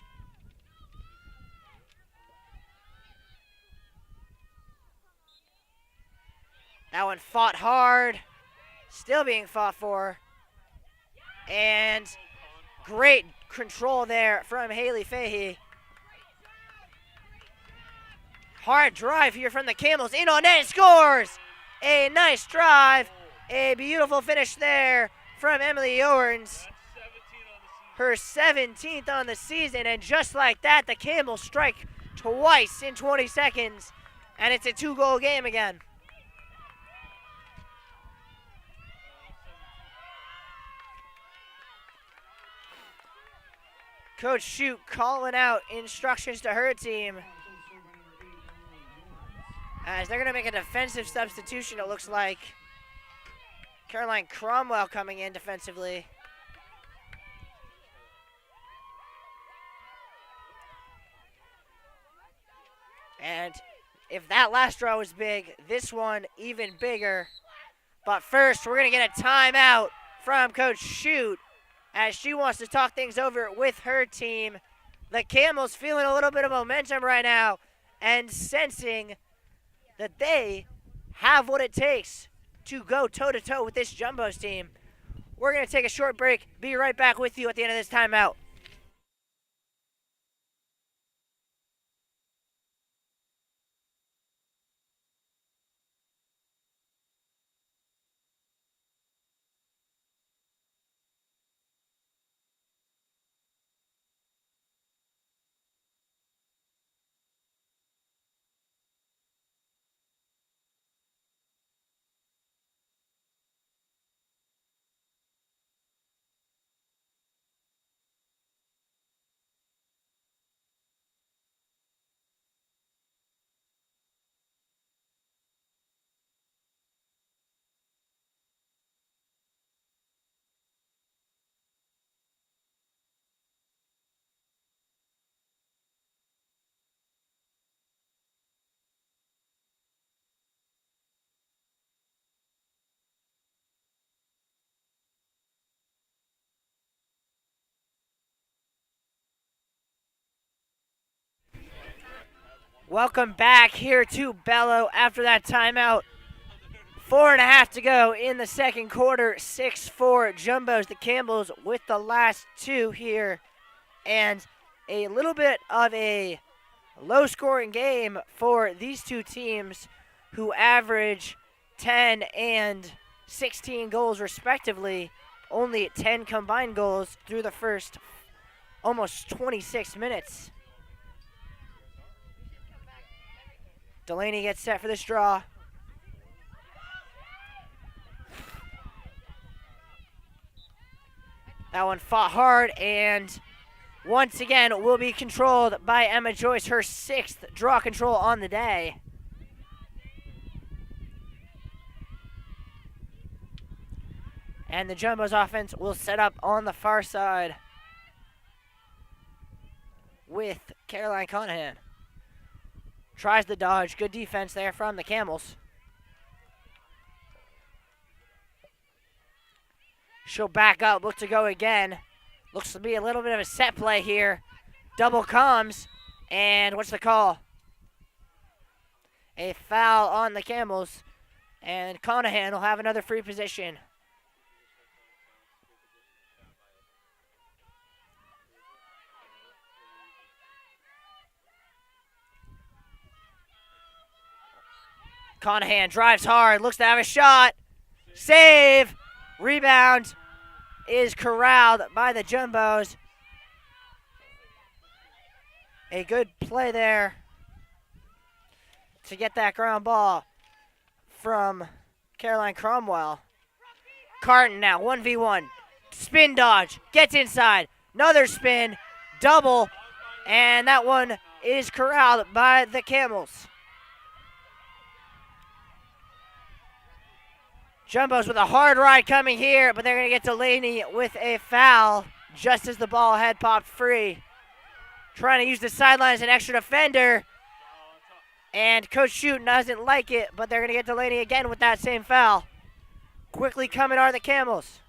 That one fought hard, still being fought for. And great control there from Haley Fahey. Hard drive here from the Camels. In on net and scores! A nice drive. A beautiful finish there from Emily Owens. Her 17th on the season. And just like that, the Camels strike twice in 20 seconds. And it's a 2-goal game again. Coach Shute calling out instructions to her team as they're going to make a defensive substitution, it looks like. Caroline Cromwell coming in defensively. And if that last draw was big, this one even bigger. But first, we're going to get a timeout from Coach Shute as she wants to talk things over with her team. The Camels feeling a little bit of momentum right now and sensing that they have what it takes to go toe-to-toe with this Jumbos team. We're going to take a short break. Be right back with you at the end of this timeout. Welcome back here to Bello after that timeout. 4.5 to go in the second quarter. 6-4 Jumbos, the Campbells with the last 2 here. And a little bit of a low-scoring game for these 2 teams who average 10 and 16 goals respectively. Only 10 combined goals through the first almost 26 minutes. Delaney gets set for this draw. That one fought hard and once again will be controlled by Emma Joyce, her 6th draw control on the day. And the Jumbos offense will set up on the far side with Caroline Conahan. Tries the dodge. Good defense there from the Camels. She'll back up. Look to go again. Looks to be a little bit of a set play here. Double comes. And what's the call? A foul on the Camels. And Conahan will have another free position. Conahan drives hard, looks to have a shot. Save. Rebound is corralled by the Jumbos. A good play there to get that ground ball from Caroline Cromwell. Carton now, 1v1. Spin dodge, gets inside. Another spin, double, and that one is corralled by the Camels. Jumbos with a hard ride coming here, but they're going to get Delaney with a foul just as the ball had popped free. Trying to use the sideline as an extra defender. And Coach Shute doesn't like it, but they're going to get Delaney again with that same foul. Quickly coming are the Camels.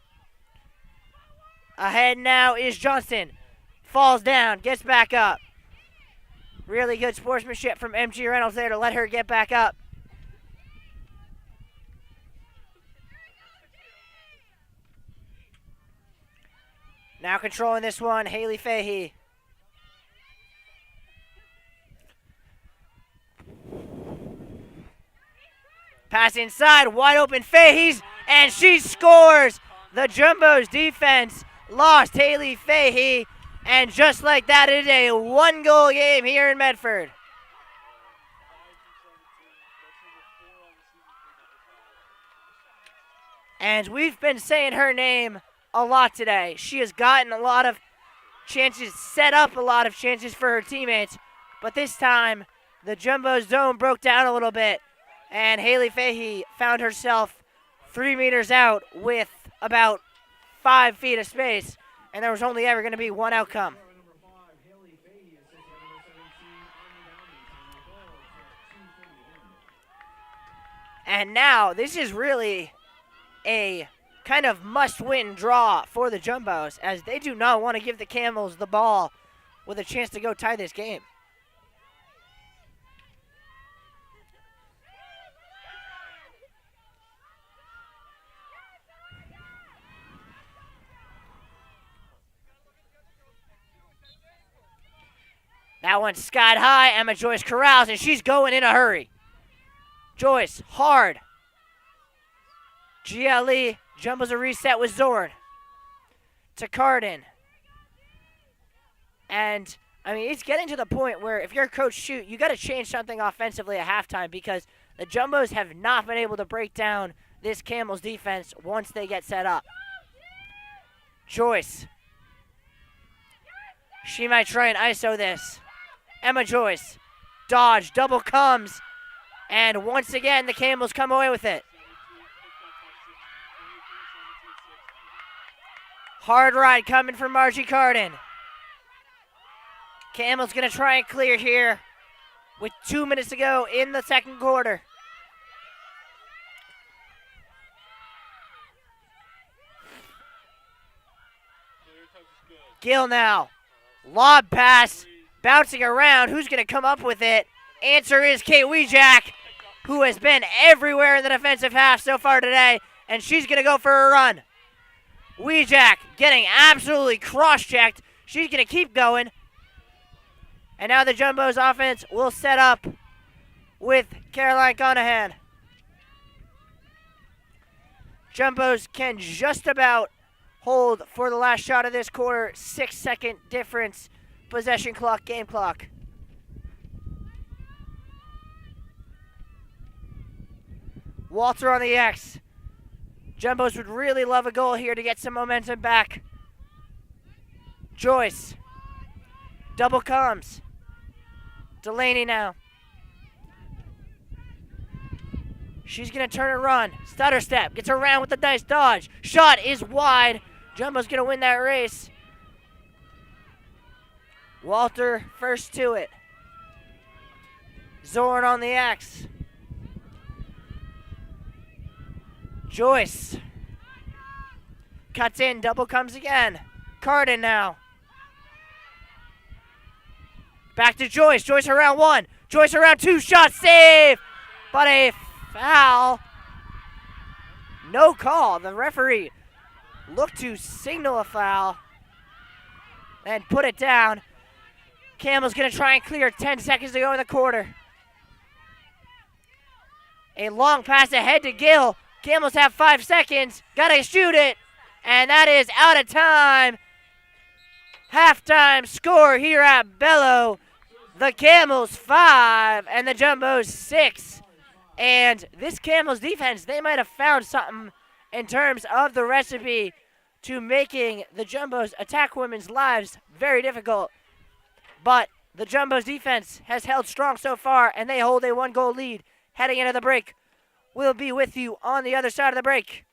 Ahead now is Johnston. Falls down, gets back up. Really good sportsmanship from MG Reynolds there to let her get back up. Now controlling this one, Haley Fahey. Pass inside, wide open Fahey's, and she scores. The Jumbos defense lost Haley Fahey, and just like that, it is a one-goal game here in Medford. And we've been saying her name a lot today. She has gotten a lot of chances, set up a lot of chances for her teammates, but this time the Jumbo zone broke down a little bit, and Haley Fahey found herself 3 meters out with about 5 feet of space, and there was only ever going to be one outcome. And now this is really a kind of must-win draw for the Jumbos, as they do not want to give the Camels the ball with a chance to go tie this game. That one's skied high. Emma Joyce corrals, and she's going in a hurry. Joyce, hard. GLE, Jumbos a reset with Zorn. To Cardin. And, I mean, it's getting to the point where if you're Coach Shute, you got to change something offensively at halftime, because the Jumbos have not been able to break down this Camels defense once they get set up. Joyce. She might try and ISO this. Emma Joyce. Dodge, double comes. And once again, the Camels come away with it. Hard ride coming from Margie Cardin. Camels going to try and clear here with 2 minutes to go in the second quarter. Gill now. Lob pass. Bouncing around. Who's going to come up with it? Answer is Kate Wejack, who has been everywhere in the defensive half so far today, and she's going to go for a run. Wejack getting absolutely cross-checked. She's going to keep going. And now the Jumbos offense will set up with Caroline Conahan. Jumbos can just about hold for the last shot of this quarter. 6-second difference. Possession clock, game clock. Walter on the X. Jumbos would really love a goal here to get some momentum back. Joyce. Double comes. Delaney now. She's going to turn and run. Stutter step. Gets around with the nice dodge. Shot is wide. Jumbo's going to win that race. Walter first to it. Zorn on the X. Joyce. Cuts in. Double comes again. Cardin now. Back to Joyce. Joyce around one. Joyce around two. Shot save. But a foul. No call. The referee looked to signal a foul and put it down. Camel's going to try and clear. 10 seconds to go in the quarter. A long pass ahead to Gill. Camels have 5 seconds. Got to shoot it. And that is out of time. Halftime score here at Bello. The Camels 5 and the Jumbos 6. And this Camels defense, they might have found something in terms of the recipe to making the Jumbos attack women's lives very difficult. But the Jumbos defense has held strong so far, and they hold a 1-goal lead heading into the break. We'll be with you on the other side of the break.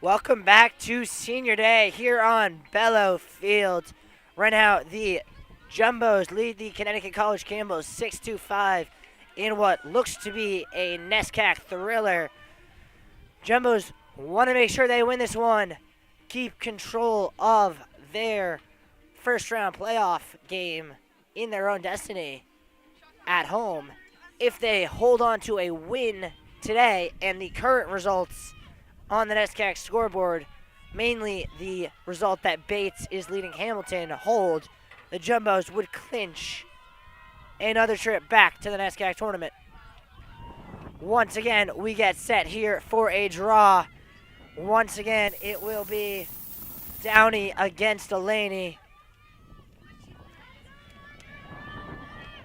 Welcome back to Senior Day here on Bellow Field. Right now, the Jumbos lead the Connecticut College Campbells 6-5 in what looks to be a NESCAC thriller. Jumbos want to make sure they win this one, keep control of their first round playoff game in their own destiny at home. If they hold on to a win today and the current results on the NESCAC scoreboard, mainly the result that Bates is leading Hamilton, hold, the Jumbos would clinch another trip back to the NESCAC tournament. Once again, we get set here for a draw. Once again, it will be Downey against Delaney.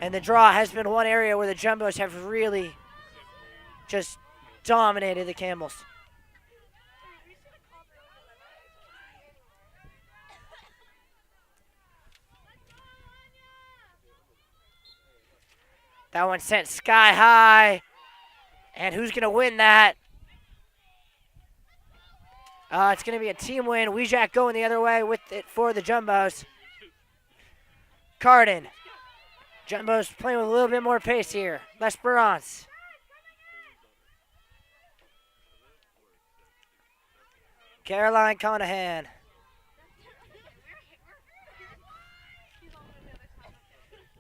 And the draw has been one area where the Jumbos have really just dominated the Camels. That one sent sky high. And who's going to win that? It's going to be a team win. Weijak going the other way with it for the Jumbos. Carden. Jumbos playing with a little bit more pace here. L'Esperance. Caroline Conahan.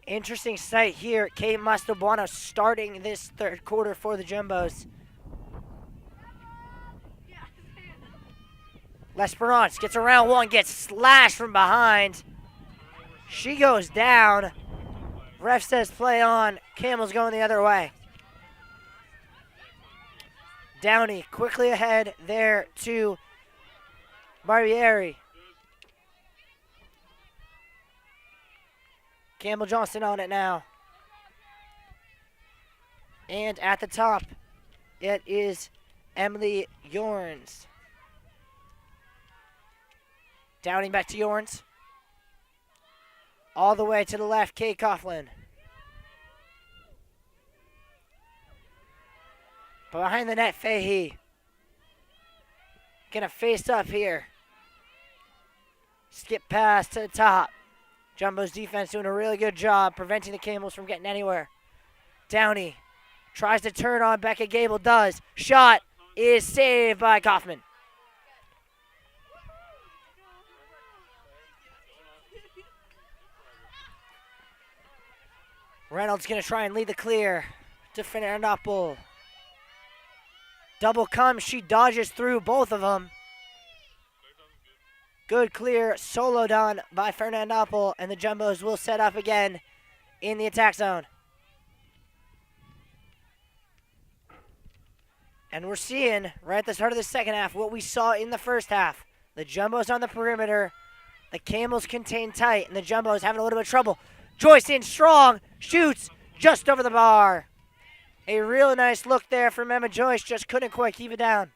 Interesting sight here. Kate Mastrobuono starting this third quarter for the Jumbos. L'Esperance gets around one, gets slashed from behind. She goes down. Ref says play on. Camels going the other way. Downey quickly ahead there to Barbieri. Campbell Johnson on it now. And at the top, it is Emily Yorns. Downing back to Yorns. All the way to the left, Kate Coughlin. Behind the net, Fahey. Gonna face up here. Skip pass to the top. Jumbo's defense doing a really good job preventing the Camels from getting anywhere. Downey tries to turn on Becca Gable, does. Shot is saved by Kaufman. Reynolds going to try and lead the clear to Fernandopoulos. Double comes, she dodges through both of them. Good clear, solo done by Fernandopoulos, and the Jumbos will set up again in the attack zone. And we're seeing, right at the start of the second half, what we saw in the first half. The Jumbos on the perimeter, the Camels contained tight, and the Jumbos having a little bit of trouble. Joyce in strong, shoots just over the bar. A real nice look there from Emma Joyce, just couldn't quite keep it down.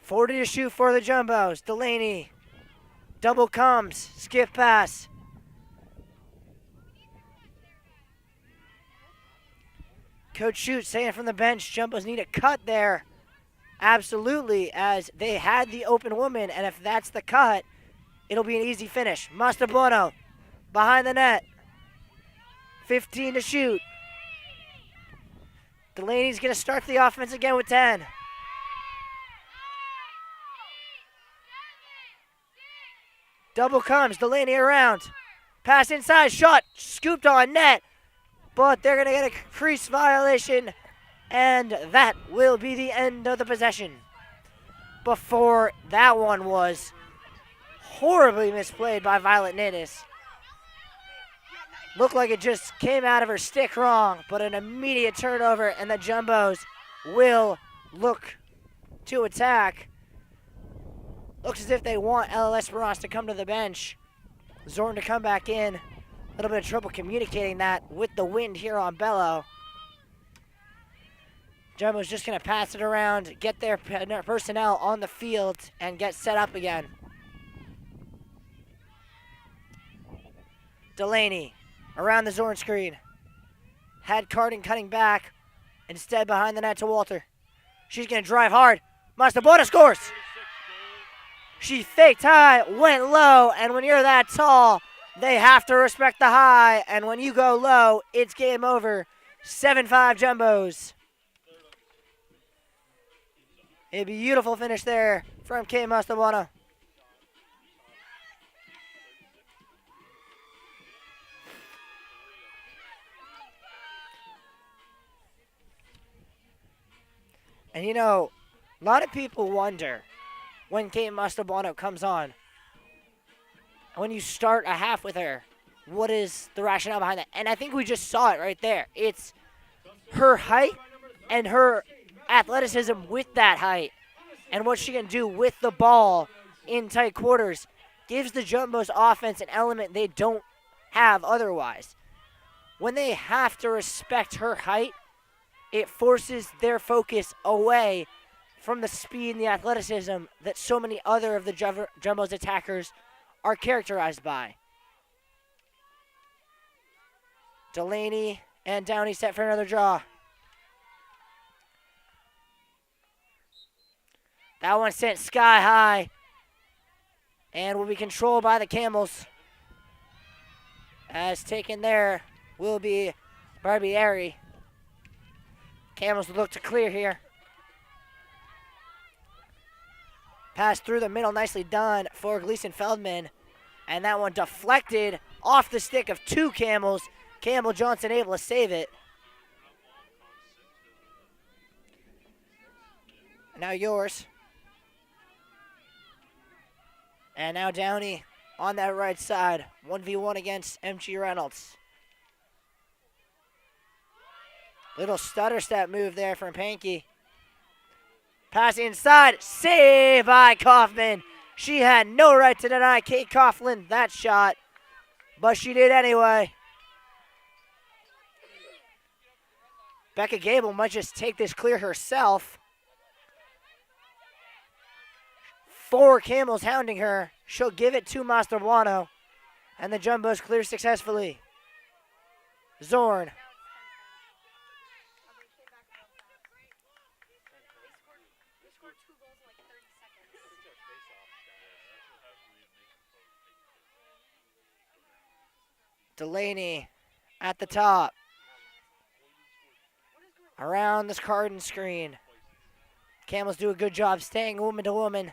.40 to shoot for the Jumbos. Delaney, double comes, skip pass. Coach Shute saying from the bench, Jumbos need a cut there. Absolutely, as they had the open woman, and if that's the cut, it'll be an easy finish. Mastrobuono behind the net. 15 to shoot. Delaney's going to start the offense again with 10. Double comes, Delaney around. Pass inside, shot, scooped on net. But they're going to get a crease violation, and that will be the end of the possession. Before that one was horribly misplayed by Violet Nittis. Looked like it just came out of her stick wrong, but an immediate turnover, and the Jumbos will look to attack. Looks as if they want Ella Esperance to come to the bench. Zorn to come back in. A little bit of trouble communicating that with the wind here on Bellow. Jumbo's just going to pass it around, get their personnel on the field, and get set up again. Delaney around the Zorn screen. had Carden cutting back. Instead, behind the net to Walter. She's going to drive hard. Mastabona scores. She faked high, went low, and when you're that tall, they have to respect the high, and when you go low, it's game over. 7-5 Jumbos. A beautiful finish there from Kate Mastabona. And you know, a lot of people wonder when Kate Mastabano comes on, when you start a half with her, what is the rationale behind that? And I think we just saw it right there. It's her height and her athleticism with that height and what she can do with the ball in tight quarters gives the Jumbos offense an element they don't have otherwise. When they have to respect her height, it forces their focus away from the speed and the athleticism that so many other of the Jumbos attackers are characterized by. Delaney and Downey set for another draw. That one sent sky high and will be controlled by the Camels. As taken there will be Barbieri. Camels look to clear here. Pass through the middle, nicely done for Gleason Feldman. And that one deflected off the stick of two Camels. Campbell Johnson able to save it. Now yours. And now Downey on that right side. 1v1 against MG Reynolds. Little stutter step move there from Pankey. Pass inside. Save by Kaufman. She had no right to deny Kate Coughlin that shot, but she did anyway. Becca Gable might just take this clear herself. 4 Camels hounding her. She'll give it to Mastrobuono. And the Jumbos clear successfully. Zorn. Delaney at the top. Around this Carden screen. Camels do a good job staying woman to woman.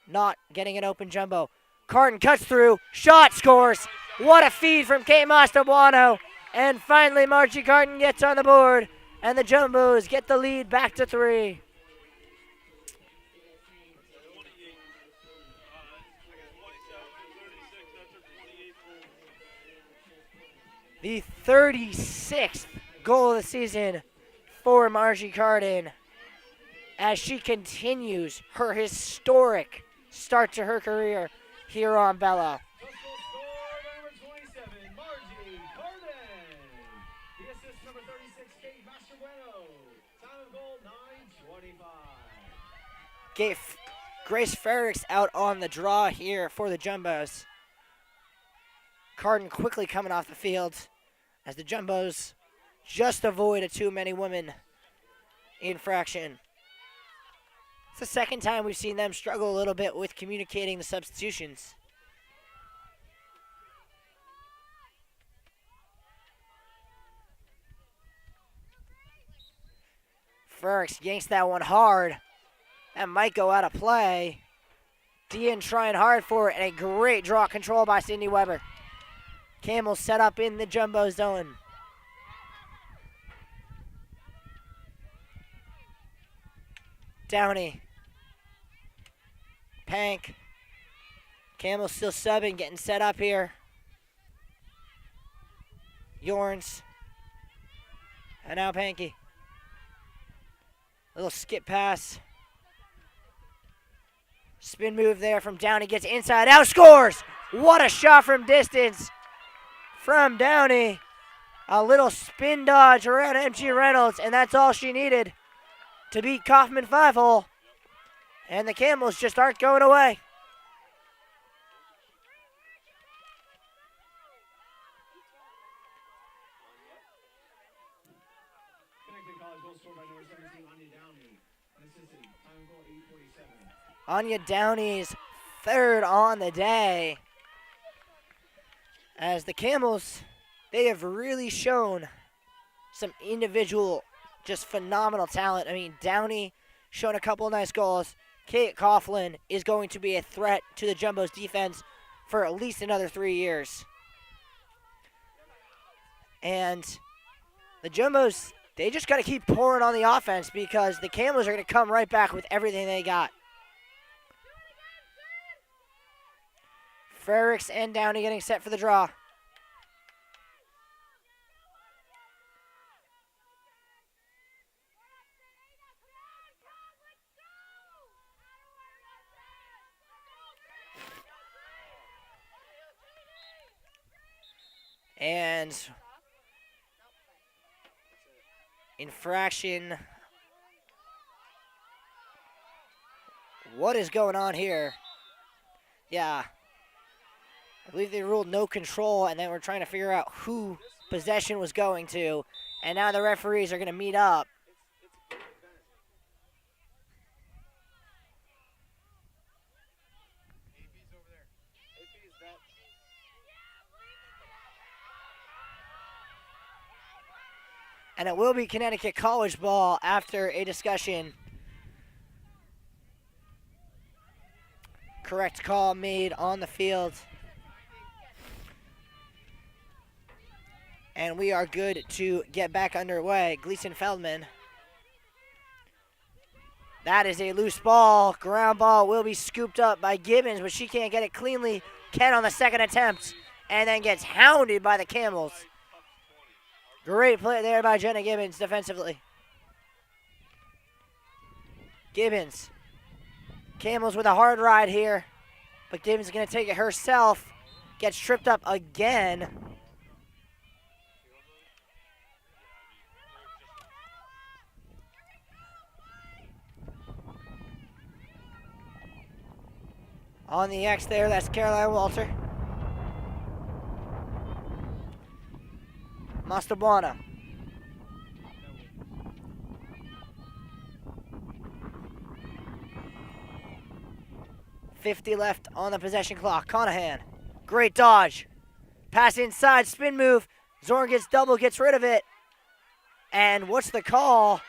Not getting an open Jumbo. Carden cuts through. Shot scores. What a feed from Kate Mastrobuono. And finally Margie Carden gets on the board. And the Jumbos get the lead back to 3. The 36th goal of the season for Margie Carden as she continues her historic start to her career here on Bello. Number 27, Margie Carden. The assist, number 36, Kate Mastrobuono. Time of goal, 9:25. Grace Ferricks out on the draw here for the Jumbos. Carden quickly coming off the field as the Jumbos just avoid a too many women infraction. It's the second time we've seen them struggle a little bit with communicating the substitutions. Ferricks yanks that one hard. That might go out of play. Dean trying hard for it, and a great draw control by Sydney Weber. Camels set up in the Jumbo zone. Downey. Pank. Camels still subbing, getting set up here. Yorns. And now Panky. Little skip pass. Spin move there from Downey. Gets inside out. Scores! What a shot from distance from Downey. A little spin dodge around MG Reynolds, and that's all she needed to beat Kaufman 5-hole. And the Camels just aren't going away. goal scored by number 17, Anya Downey. Unassisted. Time of goal 8:47. Anya Downey's third on the day. As the Camels, they have really shown some individual, just phenomenal talent. I mean, Downey showing a couple of nice goals. Kate Coughlin is going to be a threat to the Jumbo's defense for at least another 3 years. And the Jumbos, they just got to keep pouring on the offense because the Camels are going to come right back with everything they got. Frericks and Downey getting set for the draw. And infraction. What is going on here? Yeah. I believe they ruled no control, and then we're trying to figure out who possession was going to. And now the referees are going to meet up. And it will be Connecticut college ball after a discussion. Correct call made on the field. And we are good to get back underway. Gleason Feldman. That is a loose ball. Ground ball will be scooped up by Gibbons, but she can't get it cleanly. Ken on the second attempt, and then gets hounded by the Camels. Great play there by Jenna Gibbons defensively. Gibbons. Camels with a hard ride here, but Gibbons is going to take it herself. Gets tripped up again. On the X there, that's Caroline Walter. Mastabana. .50 left on the possession clock. Conahan. Great dodge. Pass inside, spin move. Zorn gets double, gets rid of it. And what's the call?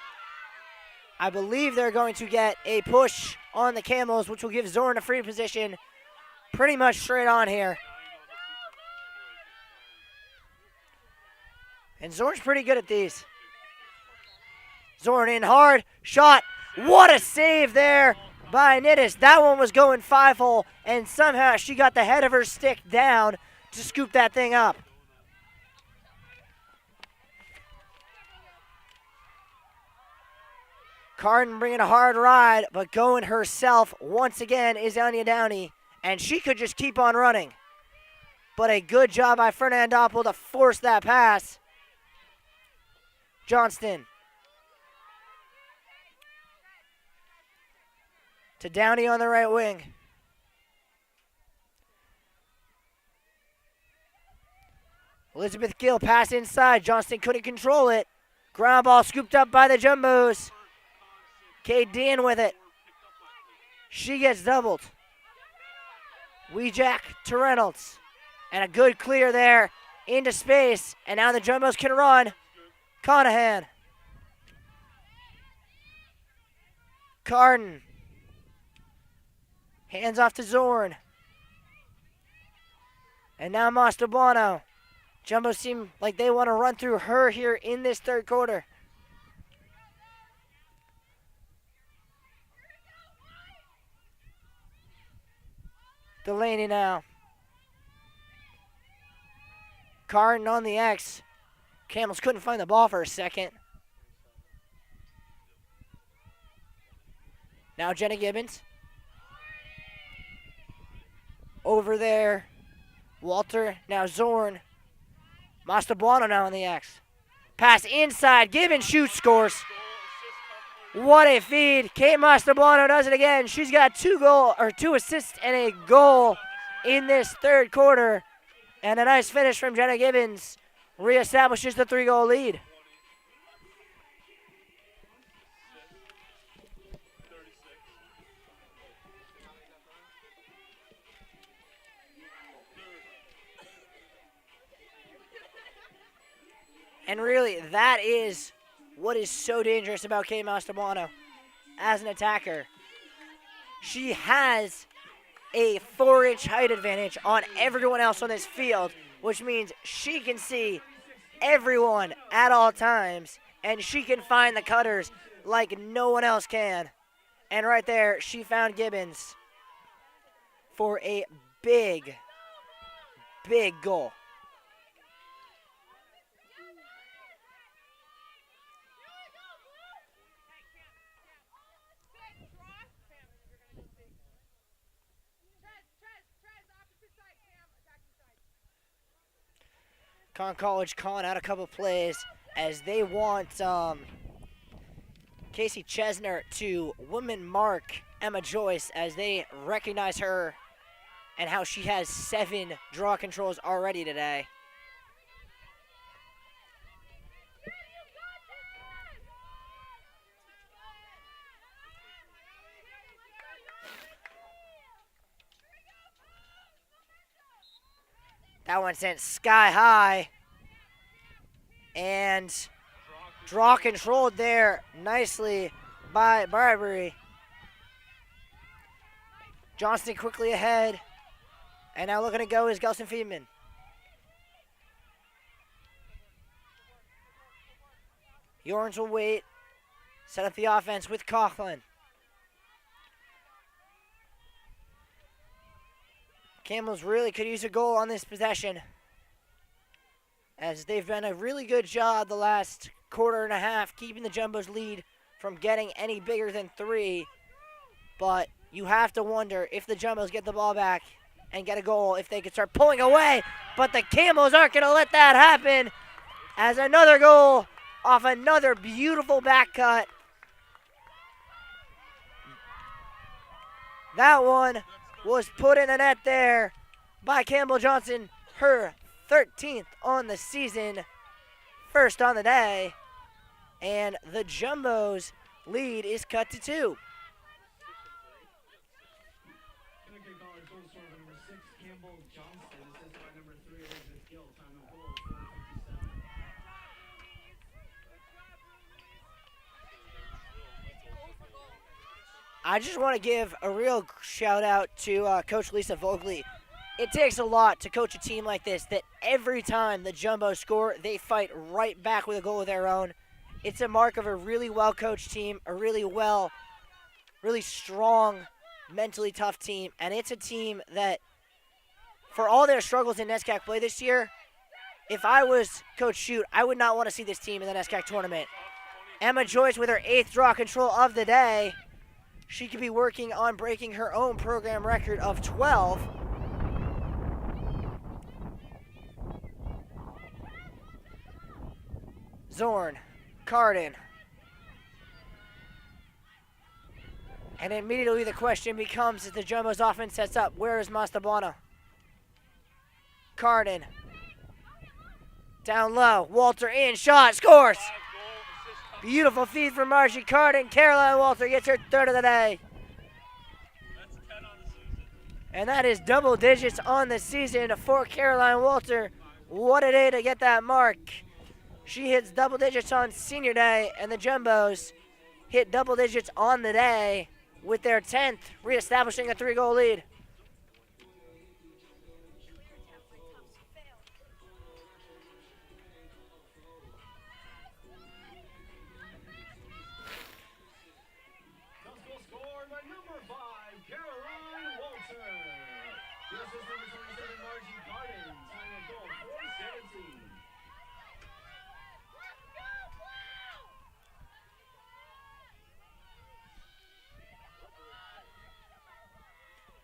I believe they're going to get a push on the Camels, which will give Zorn a free position pretty much straight on here. And Zorn's pretty good at these. Zorn in hard, shot. What a save there by Nittis. That one was going 5-hole, and somehow she got the head of her stick down to scoop that thing up. Carden bringing a hard ride, but going herself once again is Anya Downey, and she could just keep on running. But a good job by Fernandopoul to force that pass. Johnston. To Downey on the right wing. Elizabeth Gill pass inside. Johnston couldn't control it. Ground ball scooped up by the Jumbos. Kate Dean with it. She gets doubled. Weejack to Reynolds. And a good clear there into space. And now the Jumbos can run. Conahan. Carden. Hands off to Zorn. And now Mastabano. Jumbo seem like they want to run through her here in this third quarter. Delaney now. Carden on the X. Camels couldn't find the ball for a second. Now Jenna Gibbons. Over there. Walter. Now Zorn. Mastabano now on the X. Pass inside. Gibbons shoots, scores. What a feed. Kate Mastabano does it again. She's got two assists and a goal in this third quarter. And a nice finish from Jenna Gibbons reestablishes the 3-goal lead. And really, that is what is so dangerous about Kate Mastrobuono as an attacker. She has a 4-inch height advantage on everyone else on this field, which means she can see everyone at all times, and she can find the cutters like no one else can. And right there, she found Gibbons for a big, big goal. Con College calling out a couple plays as they want Casey Chesner to woman mark Emma Joyce as they recognize her and how she has 7 draw controls already today. That one sent sky high. And draw controlled there nicely by Barbary. Johnston quickly ahead. And now looking to go is Gelson Fiedman. Yorns will wait. Set up the offense with Coughlin. Camels really could use a goal on this possession, as they've done a really good job the last quarter and a half keeping the Jumbos lead from getting any bigger than 3. But you have to wonder if the Jumbos get the ball back and get a goal, if they could start pulling away. But the Camels aren't going to let that happen, as another goal off another beautiful back cut. That one was put in the net there by Campbell Johnson, her 13th on the season, first on the day, and the Jumbos lead is cut to 2. Connecticut College goal scorer number 6, Campbell Johnston, assisted by number 3, Elizabeth Gill. Time of goal, 4:57. I just want to give a real shout out to Coach Lisa Vogley. It takes a lot to coach a team like this, that every time the Jumbos score, they fight right back with a goal of their own. It's a mark of a really well-coached team, a really strong, mentally tough team. And it's a team that, for all their struggles in NESCAC play this year, if I was Coach Shute, I would not want to see this team in the NESCAC tournament. Emma Joyce with her 8th draw control of the day. She could be working on breaking her own program record of 12. Zorn, Carden. And immediately the question becomes, as the Jumbos offense sets up, where is Mastrobuono? Carden. Down low, Walter in, shot, scores! Beautiful feed from Margie Carden. Caroline Walter gets her 3rd of the day. And that is double digits on the season for Caroline Walter. What a day to get that mark. She hits double digits on senior day, and the Jumbos hit double digits on the day with their 10th, reestablishing a 3-goal lead.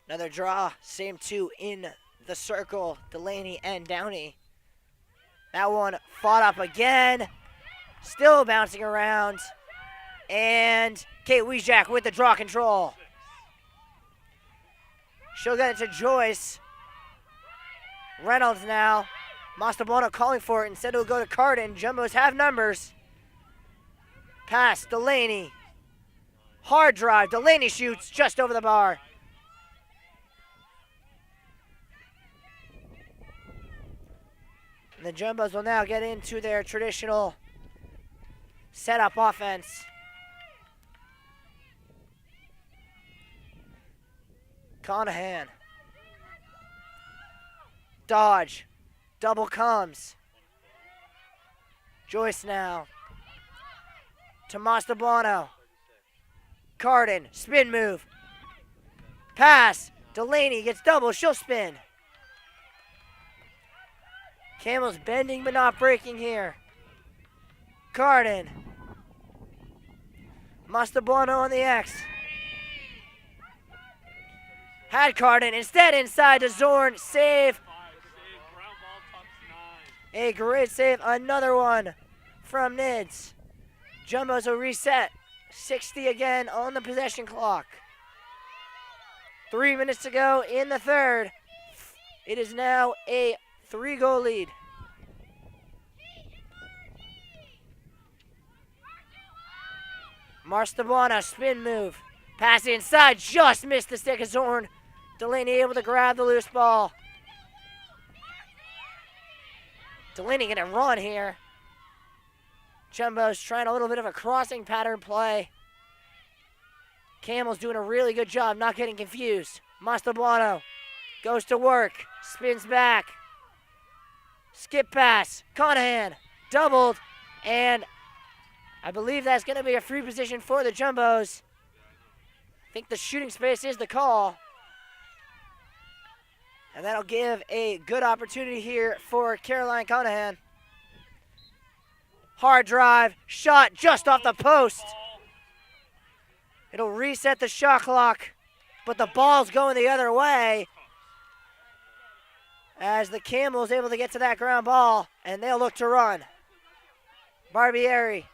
Another draw, same 2 in the circle, Delaney and Downey. That one fought up again, still bouncing around. And Kate Wiesjack with the draw control. She'll get it to Joyce. Reynolds now. Mastrobuono calling for it. Instead it'll go to Carden. Jumbos have numbers. Pass, Delaney. Hard drive, Delaney shoots just over the bar. the Jumbos will now get into their traditional setup offense. Conahan. Dodge. Double comes. Joyce now. To Mastabano. Carden. Spin move. Pass. Delaney gets double. She'll spin. Camels bending but not breaking here. Carden. Mastabano on the X. Had Carden. Instead inside to Zorn. Save. A great save. Another one from Nids. Jumbos will reset. 60 again on the possession clock. 3 minutes to go in the third. It is now a 3-goal lead. Marstabana, spin move. Pass inside, just missed the stick of Zorn. Delaney able to grab the loose ball. Delaney gonna run here. Jumbo's trying a little bit of a crossing pattern play. Camel's doing a really good job not getting confused. Mastabano goes to work, spins back. Skip pass, Conahan, doubled, and I believe that's going to be a free position for the Jumbos. I think the shooting space is the call. And that'll give a good opportunity here for Caroline Conahan. Hard drive, shot just off the post. It'll reset the shot clock, but the ball's going the other way as the Camels able to get to that ground ball, and they'll look to run. Barbieri.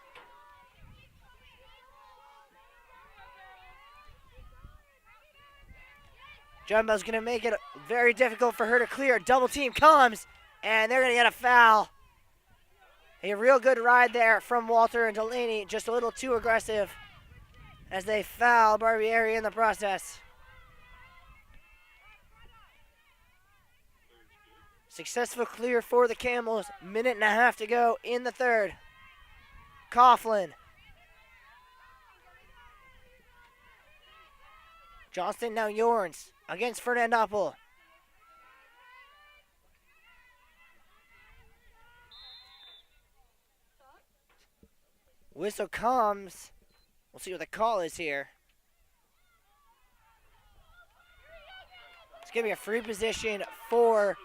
Jumbo's going to make it very difficult for her to clear. Double team comes, and they're going to get a foul. A real good ride there from Walter and Delaney, just a little too aggressive as they foul Barbieri in the process. Successful clear for the Camels. Minute and a half to go in the third. Coughlin. Johnston now Yorns against Fernandopoul. Whistle comes. We'll see what the call is here. It's going to be a free position for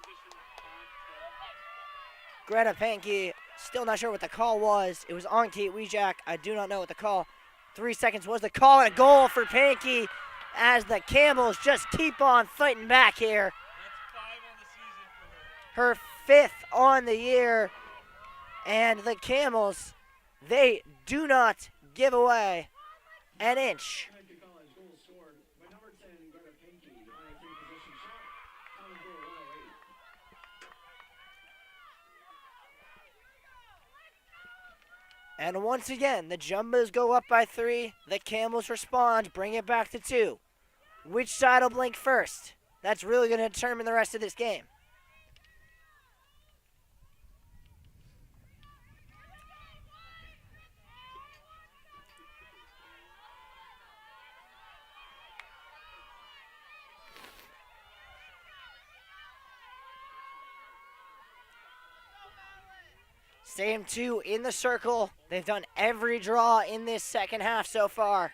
Greta Pankey. Still not sure what the call was. It was on Kate Wijak. I do not know what the call. 3 seconds was the call, and a goal for Pankey as the Camels just keep on fighting back here. Her 5th on the year. And the Camels, they do not give away an inch. And once again, the Jumbos go up by 3. The Camels respond, bring it back to 2. Which side will blink first? That's really going to determine the rest of this game. Same 2 in the circle. They've done every draw in this second half so far.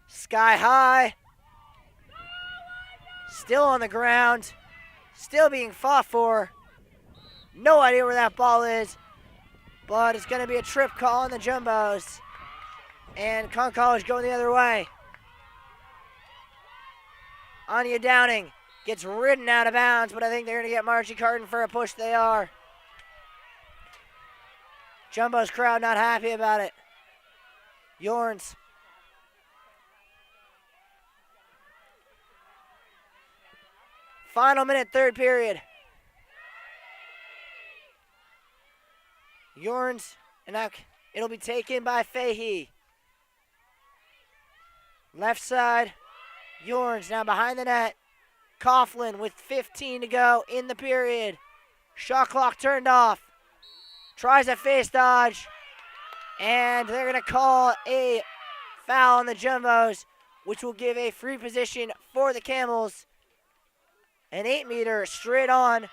Sky high. Still on the ground. Still being fought for. No idea where that ball is. But it's going to be a trip call on the Jumbos. And Conn College going the other way. Anya Downing gets ridden out of bounds, but I think they're going to get Margie Carden for a push. They are. Jumbo's crowd not happy about it. Yorns. Final minute, third period. Yorns, and now it'll be taken by Fahey. Left side, Yorns now behind the net. Coughlin with 15 to go in the period. Shot clock turned off. Tries a face dodge. And they're going to call a foul on the Jumbos, which will give a free position for the Camels. An 8-meter straight on.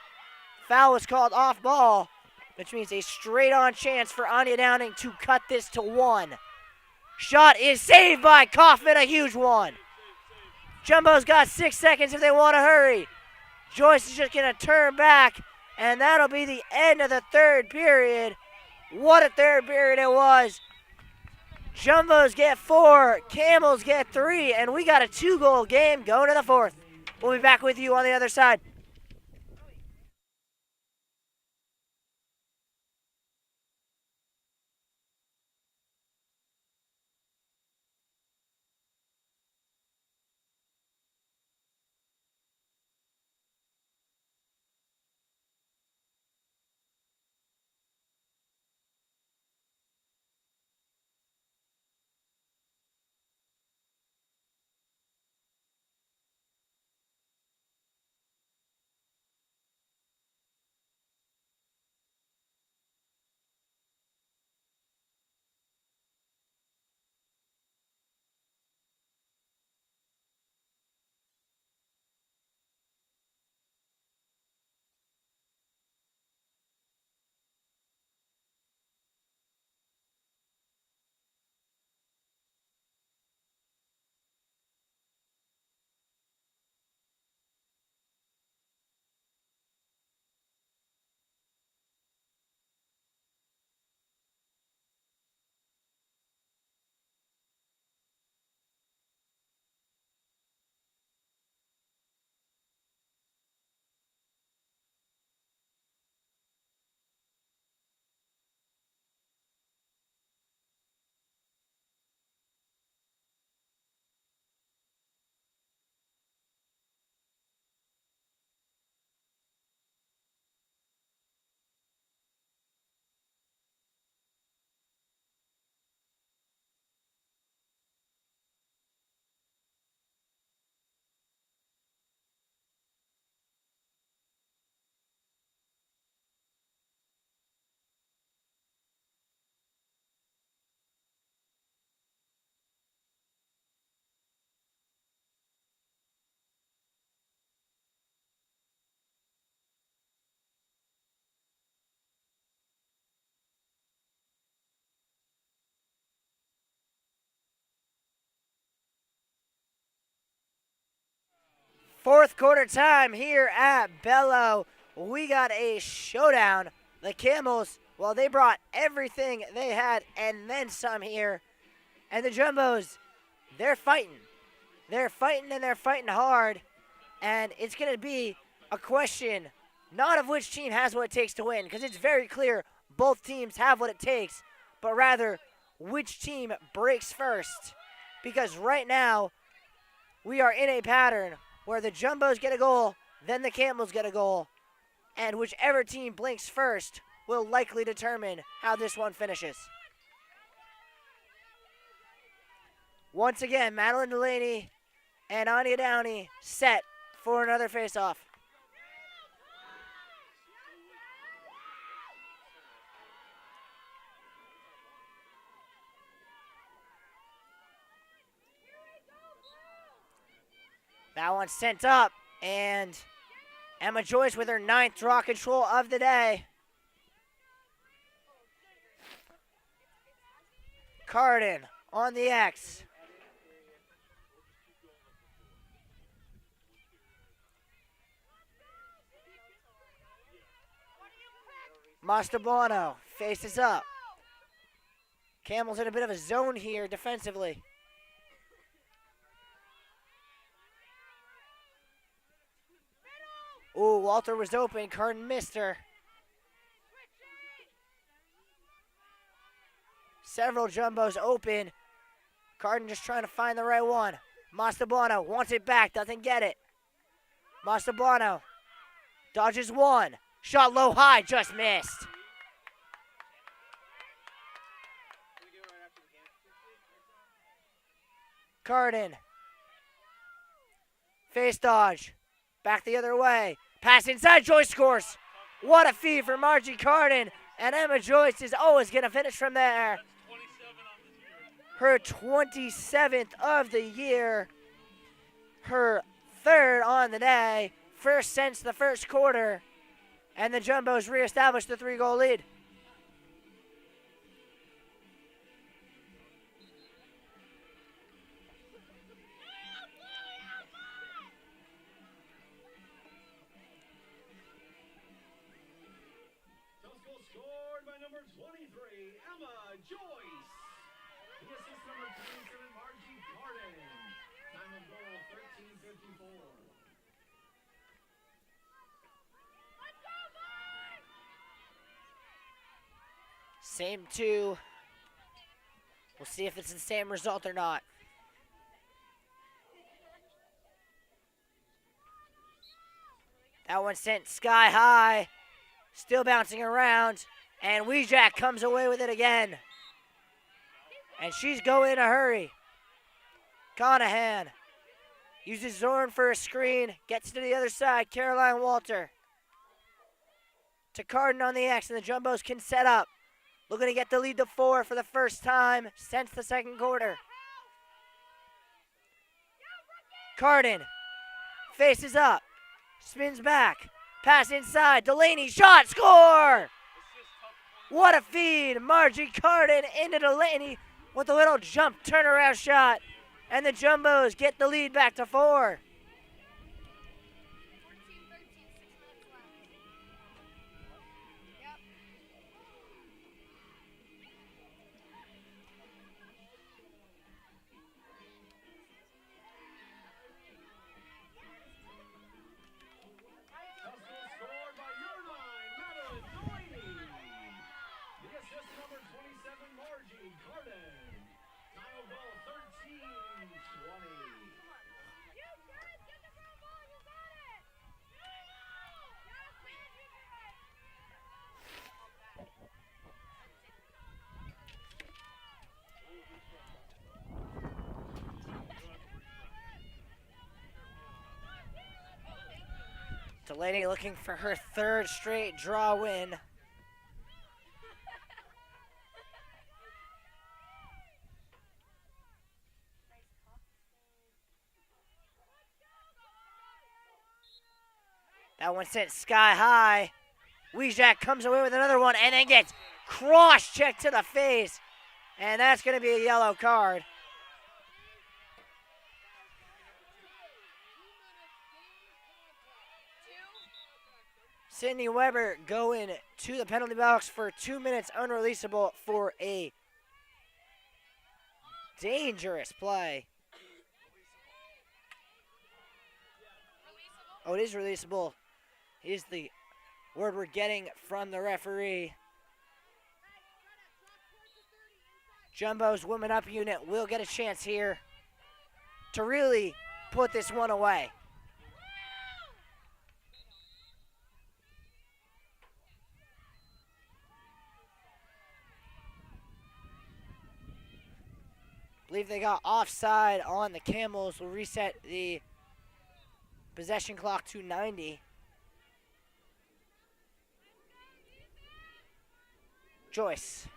Foul was called off ball, which means a straight on chance for Anya Downing to cut this to 1. Shot is saved by Kaufman, a huge one. Jumbo's got 6 seconds if they want to hurry. Joyce is just going to turn back, and that'll be the end of the third period. What a third period it was. Jumbos get 4, Camels get 3, and we got a 2-goal game going to the fourth. We'll be back with you on the other side. Fourth quarter time here at Bello. We got a showdown. The Camels, well, they brought everything they had and then some here. And the Jumbos, they're fighting. They're fighting and they're fighting hard. And it's going to be a question not of which team has what it takes to win, because it's very clear both teams have what it takes, but rather which team breaks first. Because right now, we are in a pattern where the Jumbos get a goal, then the Camels get a goal, and whichever team blinks first will likely determine how this one finishes. Once again, Madeline Delaney and Anya Downey set for another face-off. That one sent up, and Emma Joyce with her 9th draw control of the day. Carden on the X. Mastabano faces up. Camels in a bit of a zone here defensively. Ooh, Walter was open. Carden missed her. Several Jumbos open. Carden just trying to find the right one. Mastabano wants it back, doesn't get it. Mastabano dodges one. Shot low high, just missed. Carden. Face dodge. Back the other way. Pass inside. Joyce scores. What a feed for Margie Carden. And Emma Joyce is always going to finish from there. Her 27th of the year. Her third on the day. First since the first quarter. And the Jumbos reestablished the 3-goal lead. Tufts goal scored by number 23, Emma Joyce. The assist number 27, Margie Carden. Time of goal 13:54. Same two. We'll see if it's the same result or not. That one sent sky high. Still bouncing around. And Weejak comes away with it again. And she's going in a hurry. Conahan uses Zorn for a screen. Gets to the other side. Caroline Walter. To Carden on the X. And the Jumbos can set up. Looking to get the lead to 4 for the first time since the second quarter. Carden faces up, spins back, pass inside, Delaney, shot, score! What a feed, Margie Carden into Delaney with a little jump turnaround shot, and the Jumbos get the lead back to 4. Delaney looking for her third straight draw win. That one sent sky high. Weejak comes away with another one and then gets cross-checked to the face. And that's going to be a yellow card. Sydney Weber going to the penalty box for 2 minutes unreleasable for a dangerous play. Oh, it is releasable. Is the word we're getting from the referee. Jumbo's women up unit will get a chance here to really put this one away. Believe they got offside on the Camels. Will reset the possession clock to 90. Joyce.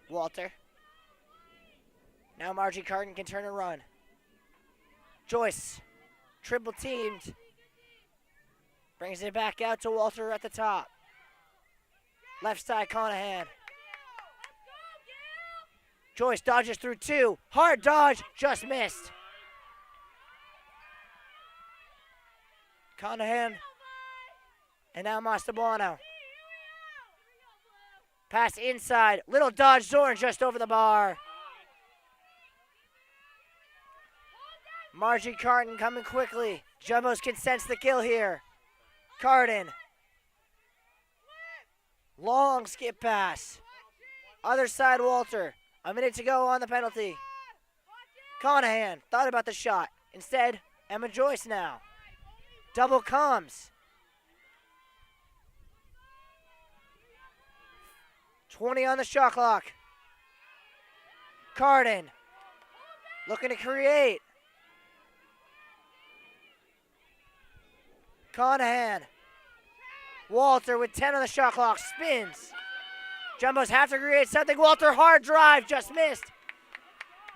Walter. Now Margie Carden can turn and run. Joyce. Triple teamed. Brings it back out to Walter at the top. Left side Conahan. Joyce dodges through 2. Hard dodge, just missed. Conahan. And now Mastabano. Pass inside. Little dodge, Zorn just over the bar. Margie Carden coming quickly. Jumbos can sense the kill here. Carden. Long skip pass. Other side, Walter. A minute to go on the penalty. Conahan thought about the shot. Instead, Emma Joyce now. Double comes. 20 on the shot clock. Carden Looking to create. Conahan. Walter with 10 on the shot clock. Spins. Jumbos have to create something. Walter, hard drive. Just missed.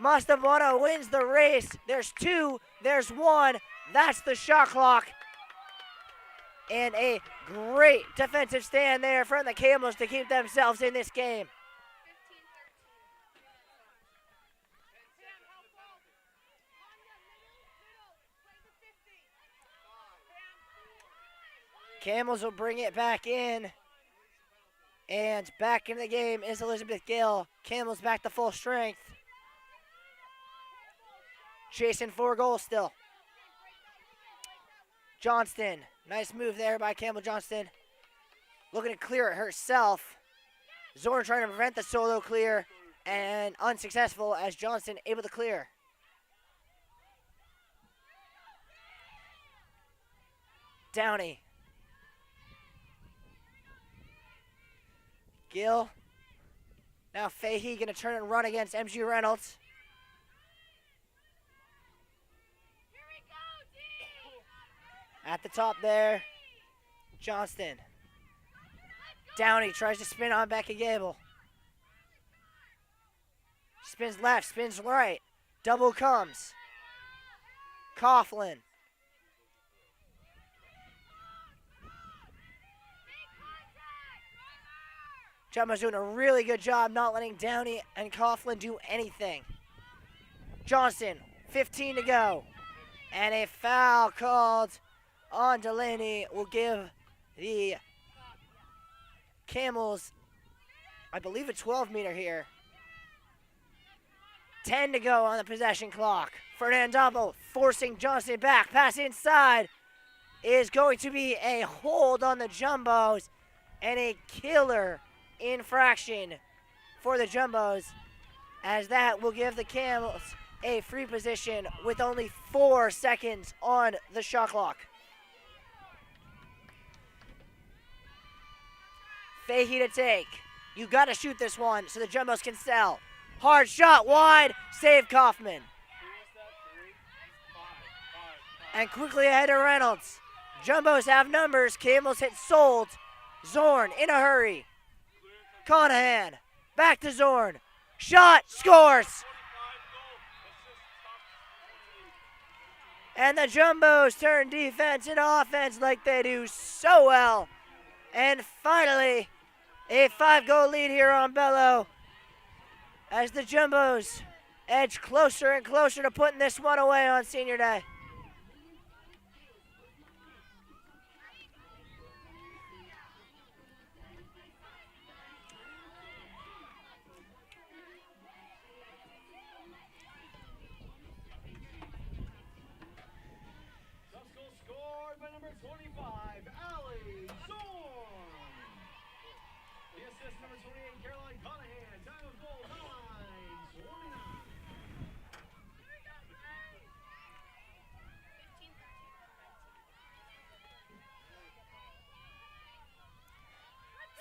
Mastabona wins the race. There's 2. There's 1. That's the shot clock. And a great defensive stand there from the Camels to keep themselves in this game. Camels will bring it back in. And back in the game is Elizabeth Gill. Camels back to full strength. Chasing 4 goals still. Johnston. Nice move there by Campbell Johnston. Looking to clear it herself. Zorn trying to prevent the solo clear. And unsuccessful as Johnston able to clear. Downey. Gill. Now Fahey going to turn and run against MG Reynolds. At the top there, Johnston. Downey tries to spin on Becky Gable. Spins left, spins right. Double comes. Coughlin. Jumbo's doing a really good job not letting Downey and Coughlin do anything. Johnson, 15 to go. And a foul called on Delaney will give the Camels, I believe, a 12-meter here. 10 to go on the possession clock. Fernandavo forcing Johnson back. Pass inside is going to be a hold on the Jumbos and a killer infraction for the Jumbos, as that will give the Camels a free position with only 4 seconds on the shot clock. Fahey to take. You got to shoot this one so the Jumbos can sell. Hard shot wide. Save Kaufman. And quickly ahead to Reynolds. Jumbos have numbers. Camels hit sold. Zorn in a hurry. Conahan. Back to Zorn. Shot. Scores. And the Jumbos turn defense into offense like they do so well. And finally, a 5-goal lead here on Bello as the Jumbos edge closer and closer to putting this one away on Senior Day. Subscore scored by number 25, Allie Zorn. The assist, number 28, Caroline Conahan. Time of goal, 9:29.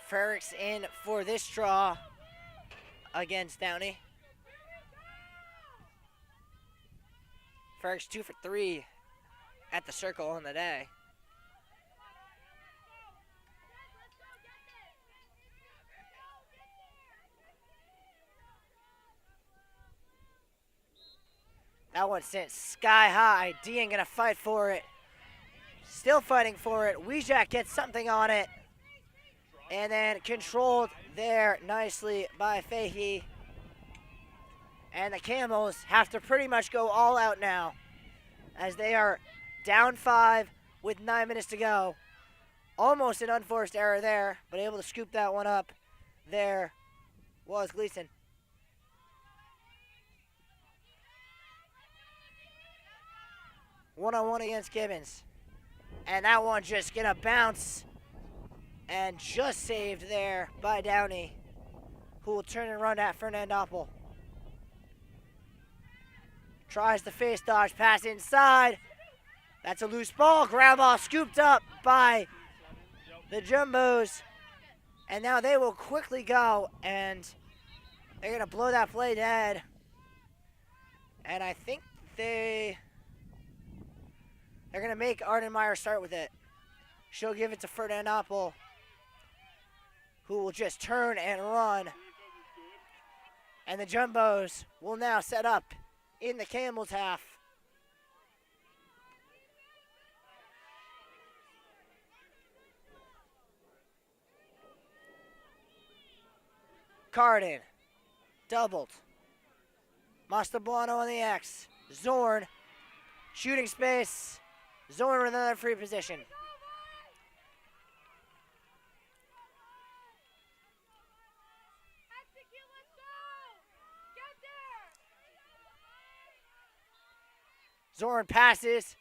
Ferrick's in for this draw against Downey. Ferrick's 2 for 3 at the circle on the day. That one sent sky high. Dean gonna fight for it. Still fighting for it. Wijak gets something on it. And then controlled there nicely by Fahey. And the Camels have to pretty much go all out now, as they are down 5 with 9 minutes to go. Almost an unforced error there, but able to scoop that one up. There was Gleason. One-on-one against Gibbons. And that one just gonna bounce and just saved there by Downey, who will turn and run at Fernandopoulos. Tries the face dodge, pass inside. That's a loose ball. Ground ball scooped up by the Jumbos. And now they will quickly go, and they're going to blow that play dead And I think they're going to make Ardenmeyer start with it. She'll give it to Ferdinand, who will just turn and run. And the Jumbos will now set up in the Camel's half. Carden, doubled. Mastrobuono on the X. Zorn, shooting space. Zorn with another free position. Zorn passes.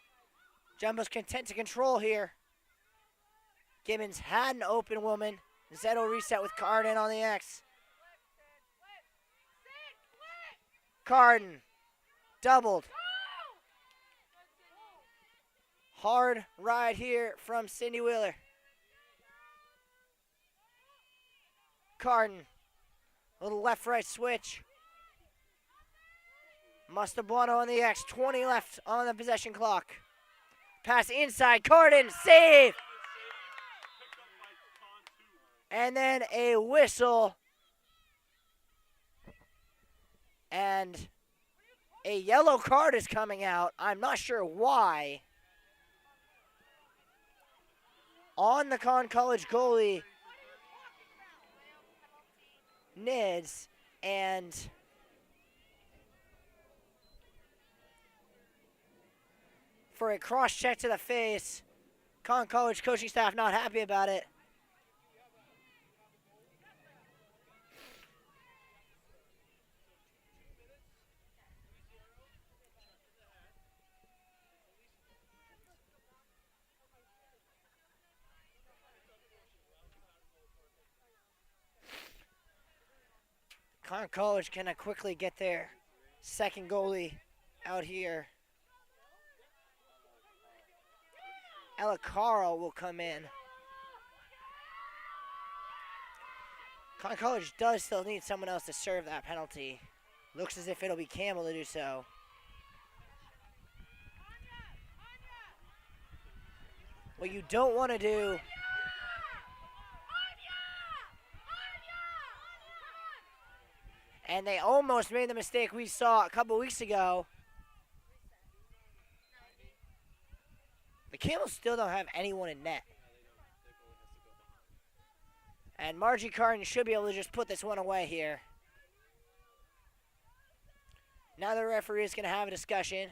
Jumbo's content to control here. Gibbons had an open woman. Zettel reset with Carden on the X. Carden, doubled. Hard ride here from Cindy Wheeler. Carden, little left-right switch. Mastrobuono on the X, 20 left on the possession clock. Pass inside, Carden, save! And then a whistle. And a yellow card is coming out. I'm not sure why. On the Conn College goalie, Nids, and for a cross check to the face, Conn College coaching staff not happy about it. Conn College can quickly get their second goalie out here. Ella Carl will come in. Conn College does still need someone else to serve that penalty. Looks as if it'll be Campbell to do so. What you don't want to do and they almost made the mistake we saw a couple weeks ago. The Camels still don't have anyone in net. And Margie Carden should be able to just put this one away here. Now the referee is going to have a discussion.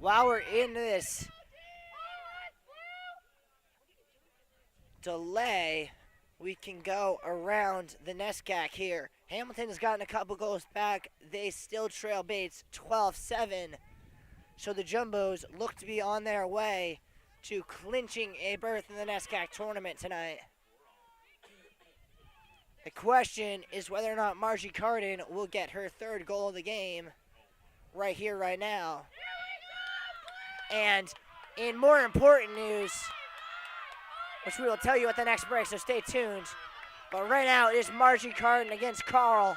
While we're in this delay, we can go around the NESCAC here. Hamilton has gotten a couple goals back. They still trail Bates 12-7. So the Jumbos look to be on their way to clinching a berth in the NESCAC tournament tonight. The question is whether or not Margie Carden will get her third goal of the game right here, right now. And in more important news, which we will tell you at the next break, so stay tuned. But right now it is Margie Carden against Carl.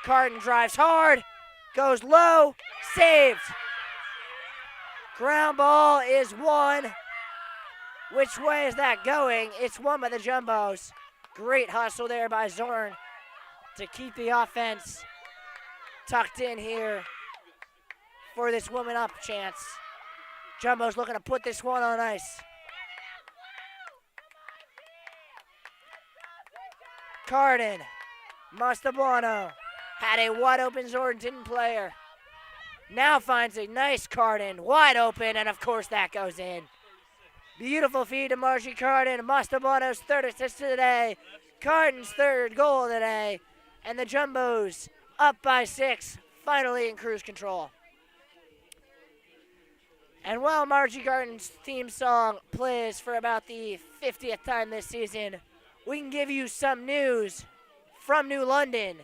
Carden drives hard, goes low, saved. Ground ball is won. Which way is that going? It's won by the Jumbos. Great hustle there by Zorn to keep the offense tucked in here for this woman up chance. Jumbo's looking to put this one on ice. Carden, Mastrobuono, had a wide open Zorn, didn't play her. Now finds a nice Carden, wide open, and of course that goes in. Beautiful feed to Margie Carden, Mastrobuono's third assist of the day, Carden's third goal of the day, and the Jumbos up by 6, finally in cruise control. And while Margie Garten's theme song plays for about the 50th time this season, we can give you some news from New London.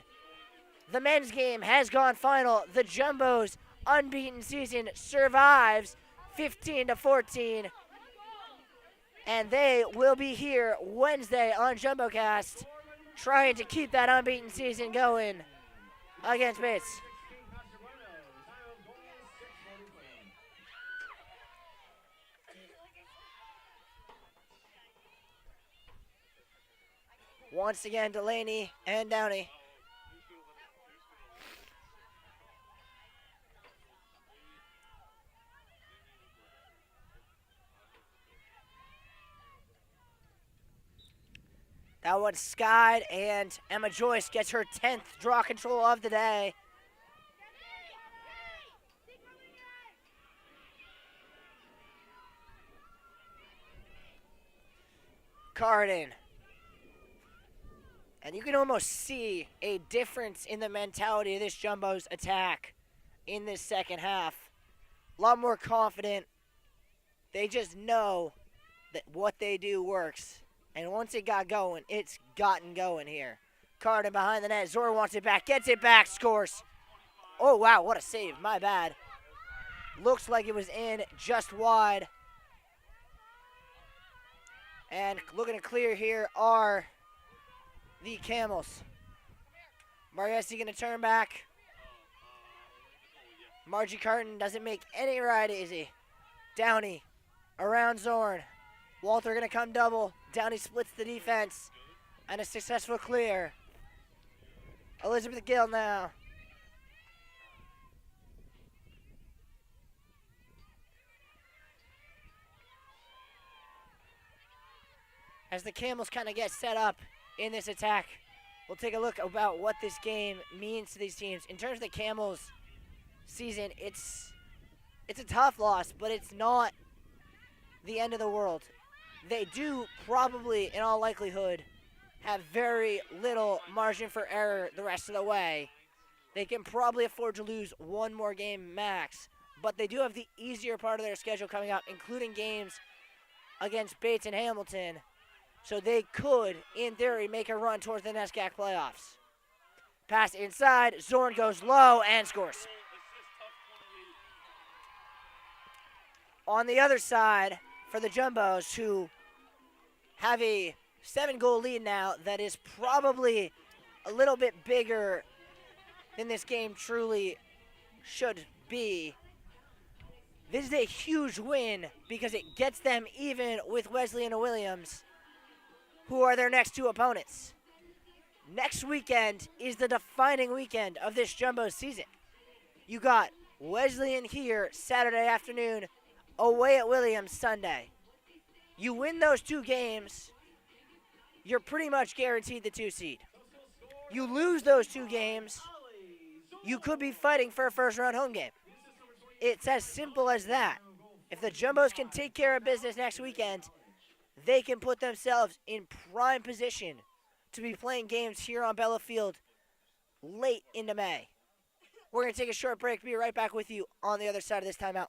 The men's game has gone final. The Jumbo's unbeaten season survives 15-14. And they will be here Wednesday on JumboCast trying to keep that unbeaten season going against Bates. Once again, Delaney and Downey. That one's skied, and Emma Joyce gets her 10th draw control of the day. Carden. And you can almost see a difference in the mentality of this Jumbo's attack in this second half. A lot more confident. They just know that what they do works. And once it got going, it's gotten going here. Carden behind the net. Zora wants it back. Gets it back. Scores. Oh, wow. What a save. My bad. Looks like it was in just wide. And looking to clear here are the Camels. Mariesi going to turn back. Margie Carton doesn't make any ride easy. Downey around Zorn. Walter going to come double. Downey splits the defense. And a successful clear. Elizabeth Gill now. As the Camels kind of get set up in this attack, we'll take a look about what this game means to these teams. In terms of the Camels season, it's a tough loss, but it's not the end of the world. They do probably, in all likelihood, have very little margin for error the rest of the way. They can probably afford to lose one more game max, but they do have the easier part of their schedule coming up, including games against Bates and Hamilton. So they could, in theory, make a run towards the NESCAC playoffs. Pass inside, Zorn goes low and scores. On the other side, for the Jumbos, who have a 7-goal lead now that is probably a little bit bigger than this game truly should be. This is a huge win because it gets them even with Wesleyan and Williams, who are their next two opponents. Next weekend is the defining weekend of this Jumbo season. You got Wesleyan here Saturday afternoon, away at Williams Sunday. You win those two games, you're pretty much guaranteed the 2 seed. You lose those two games, you could be fighting for a first-round home game. It's as simple as that. If the Jumbos can take care of business next weekend, they can put themselves in prime position to be playing games here on Bella Field late into May. We're going to take a short break. Be right back with you on the other side of this timeout.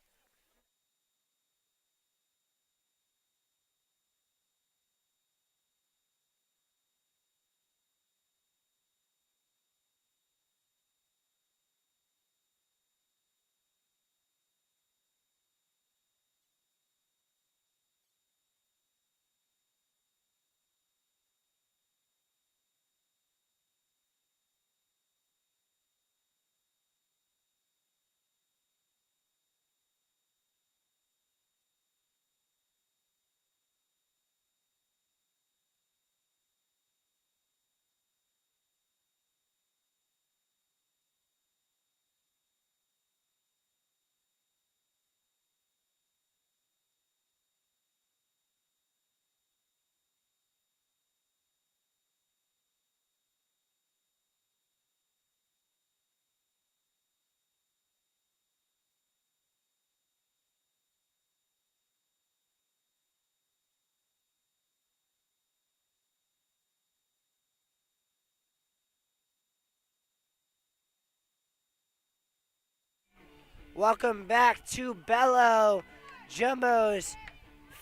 Welcome back to Bello. Jumbo's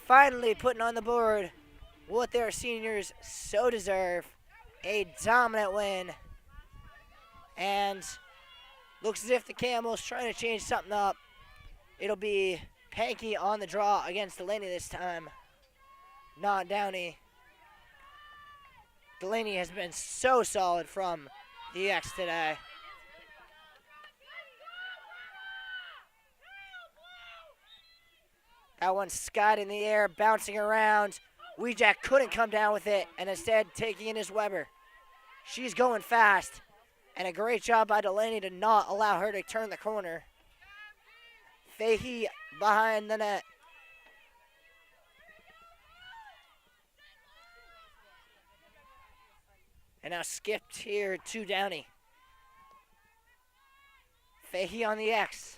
finally putting on the board what their seniors so deserve. A dominant win. And looks as if the Camels trying to change something up. It'll be Panky on the draw against Delaney this time, not Downey. Delaney has been so solid from the X today. That one skied in the air, bouncing around. Weejack couldn't come down with it, and instead taking in his Weber. She's going fast, and a great job by Delaney to not allow her to turn the corner. Fahey behind the net. And now skipped here to Downey. Fahey on the X.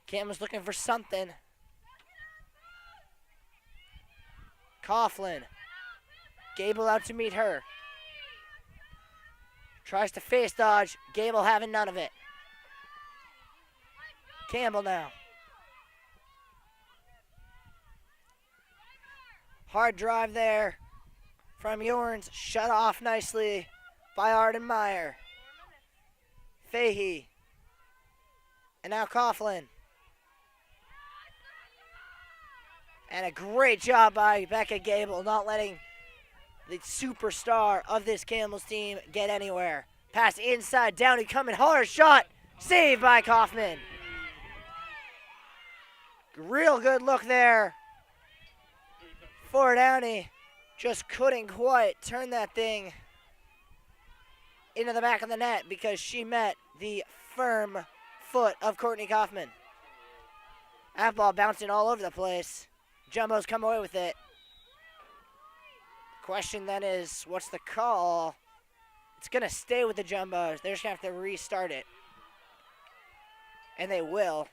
Cam was looking for something. Coughlin. Gable out to meet her. Tries to face dodge. Gable having none of it. Campbell now. Hard drive there from Yorns. Shut off nicely by Arden Meyer. Fahey. And now Coughlin. And a great job by Becca Gable, not letting the superstar of this Camels team get anywhere. Pass inside, Downey coming hard, shot, saved by Kaufman. Real good look there for Downey. Just couldn't quite turn that thing into the back of the net because she met the firm foot of Courtney Kaufman. That ball bouncing all over the place. Jumbo's come away with it. Question then is, what's the call? It's going to stay with the Jumbos. They're just going to have to restart it. And they will.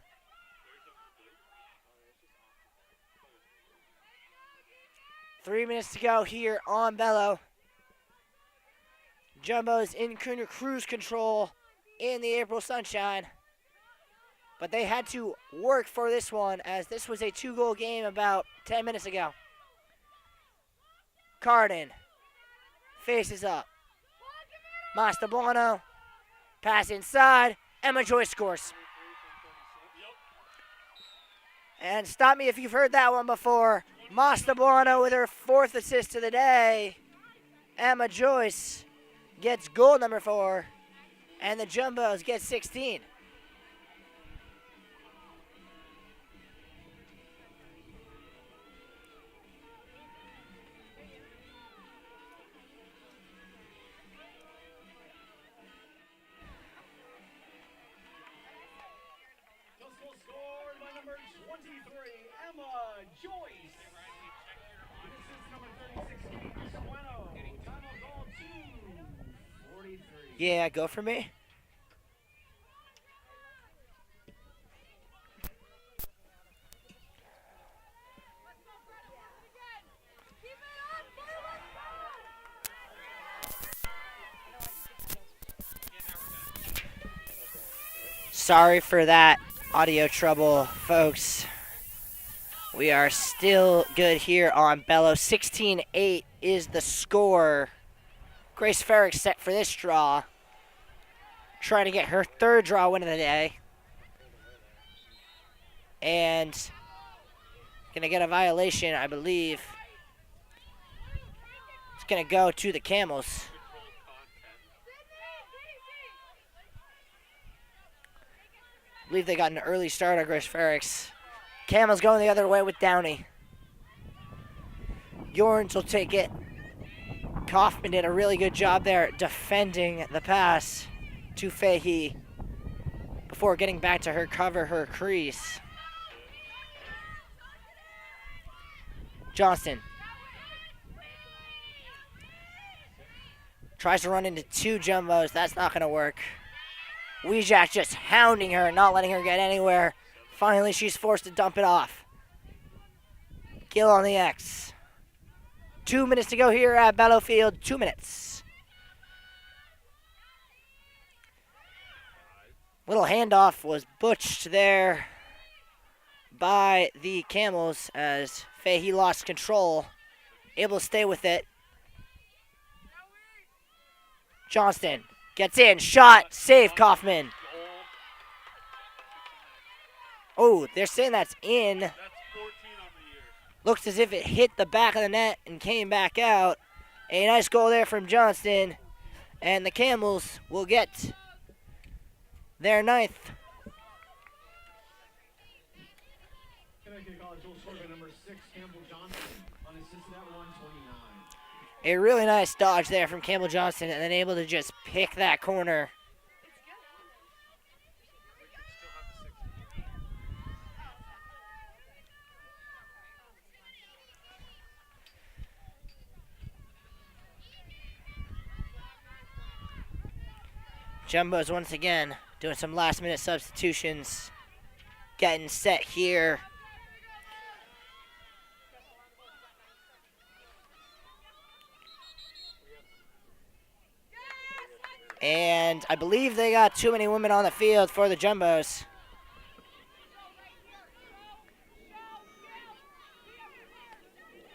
Three minutes to go here on Bello. Jumbo's in cruise control in the April sunshine. But they had to work for this one, as this was a 2-goal game about 10 minutes ago. Carden faces up. Mastabuano, pass inside. Emma Joyce scores. And stop me if you've heard that one before. Mastabuano with her 4th assist of the day. Emma Joyce gets goal number 4, and the Jumbos get 16. Scored by number 23, Emma Joyce. This is number 36, Bueno. Time of goal 2:43. Yeah, go for me. Sorry for that audio trouble, folks. We are still good here on Bello. 16-8 is the score. Grace Ferrick set for this draw. Trying to get her 3rd draw win of the day. And going to get a violation, I believe. It's going to go to the Camels. I believe they got an early start on Grace Ferricks. Camels going the other way with Downey. Yorns will take it. Kaufman did a really good job there defending the pass to Fahey before getting back to her cover, her crease. Johnston tries to run into 2 Jumbos. That's not going to work. Weejack just hounding her, not letting her get anywhere. Finally, she's forced to dump it off. Gill on the X. 2 minutes to go here at Bello Field. 2 minutes. Little handoff was butched there by the Camels as Fahey lost control. Able to stay with it. Johnston gets in. Shot. Save Kaufman. Oh, they're saying that's in. That's 14 on the year. Looks as if it hit the back of the net and came back out. A nice goal there from Johnston. And the Camels will get their 9th. Connecticut College goal scored by number 6, Campbell Johnson, unassisted at 129. A really nice dodge there from Campbell Johnson and then able to just pick that corner. Jumbo's once again doing some last-minute substitutions, getting set here. And I believe they got too many women on the field for the Jumbos.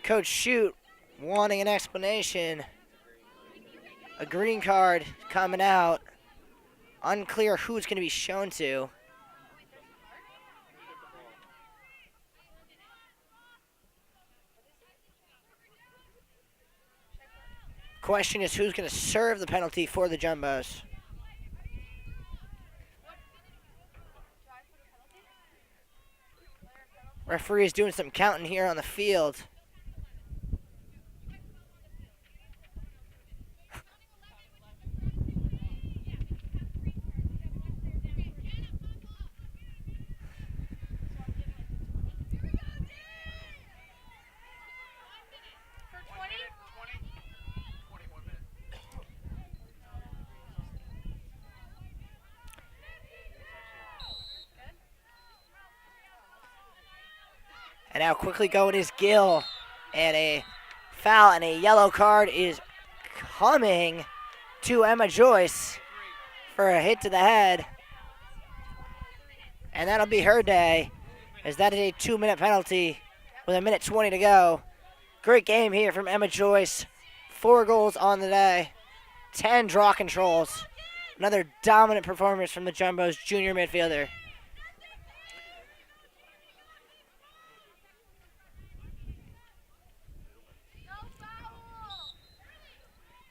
Coach Shute wanting an explanation. A green card coming out. Unclear who it's going to be shown to. Question is who's going to serve the penalty for the Jumbos. Referee is doing some counting here on the field. And now quickly going is Gill. And a foul and a yellow card is coming to Emma Joyce for a hit to the head. And that'll be her day, as that is a 2-minute penalty with 1:20 to go. Great game here from Emma Joyce. 4 goals on the day, 10 draw controls. Another dominant performance from the Jumbos junior midfielder.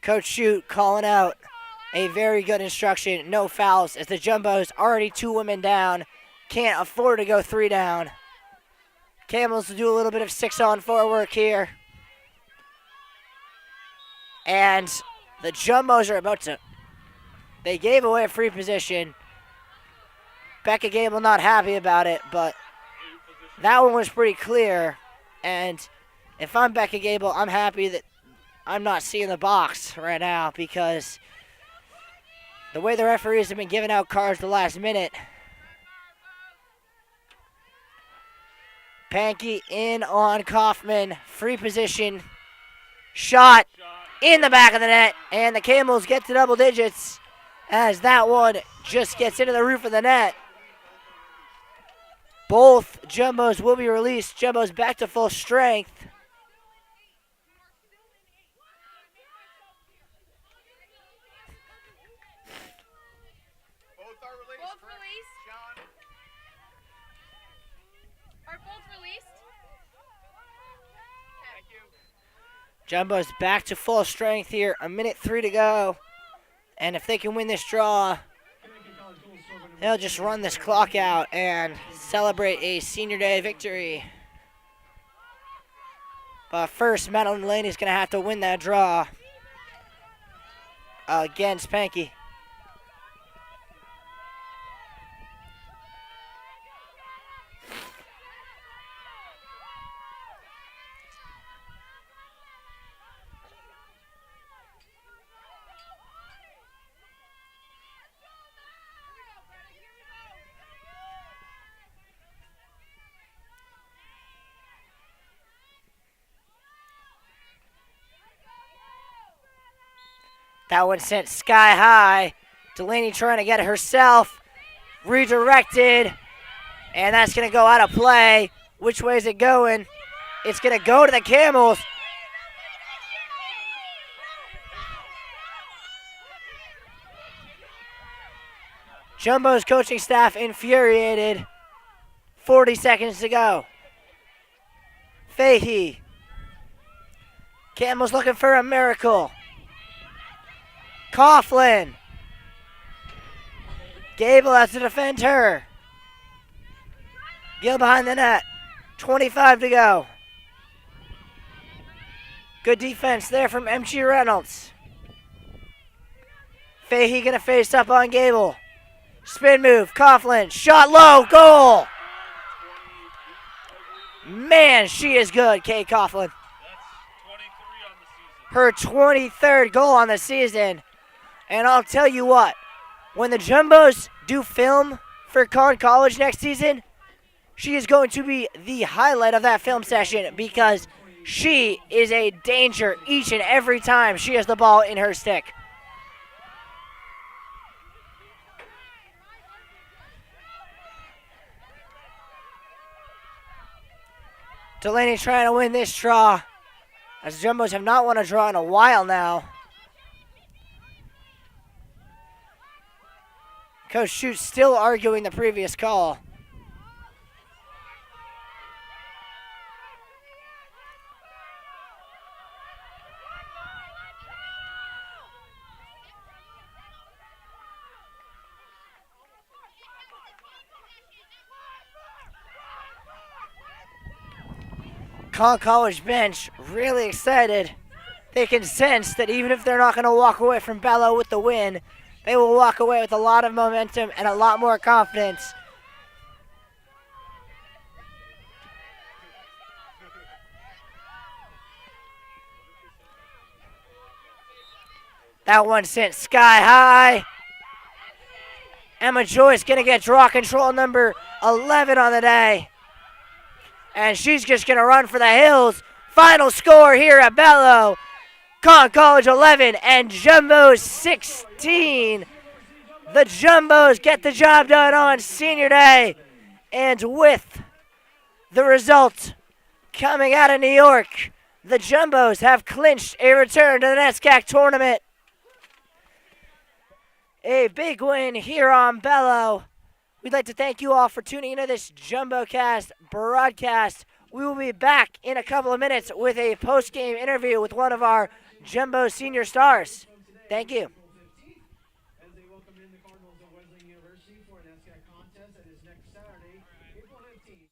Coach Shute calling out a very good instruction, no fouls, as the Jumbos already 2 women down, can't afford to go 3 down. Camels will do a little bit of 6-on-4 work here. And the Jumbos are about to, they gave away a free position. Becca Gable not happy about it, but that one was pretty clear. And if I'm Becca Gable, I'm happy that I'm not seeing the box right now, because the way the referees have been giving out cards the last minute. Pankey in on Kaufman. Free position. Shot in the back of the net. And the Camels get to double digits as that one just gets into the roof of the net. Both Jumbos will be released. Jumbos back to full strength. Jumbo's back to full strength here. 1:03 to go. And if they can win this draw, they'll just run this clock out and celebrate a senior day victory. But first, Madeline Laney's going to have to win that draw against Pankey. That one sent sky high. Delaney trying to get it herself. Redirected. And that's going to go out of play. Which way is it going? It's going to go to the Camels. Jumbo's coaching staff infuriated. 40 seconds to go. Fahey. Camels looking for a miracle. Coughlin. Gable has to defend her. Gill behind the net. 25 to go. Good defense there from MG Reynolds. Fahey gonna face up on Gable. Spin move, Coughlin, shot low, goal! Man, she is good, Kate Coughlin. Her 23rd goal on the season. And I'll tell you what, when the Jumbos do film for Conn College next season, she is going to be the highlight of that film session because she is a danger each and every time she has the ball in her stick. Delaney trying to win this draw, as the Jumbos have not won a draw in a while now. Coach Schutz still arguing the previous call. Conn College bench really excited. They can sense that even if they're not going to walk away from Bello with the win, they will walk away with a lot of momentum and a lot more confidence. That one sent sky high. Emma Joyce going to get draw control number 11 on the day. And she's just going to run for the hills. Final score here at Bello. Conn College 11 and Jumbos 16. The Jumbos get the job done on senior day. And with the result coming out of New York, the Jumbos have clinched a return to the NESCAC tournament. A big win here on Bello. We'd like to thank you all for tuning into this JumboCast broadcast. We will be back in a couple of minutes with a post-game interview with one of our Jumbo senior stars. Thank you. As they welcome in the Cardinals of Wesleyan University for an NSCAC contest that is next Saturday, April 15th.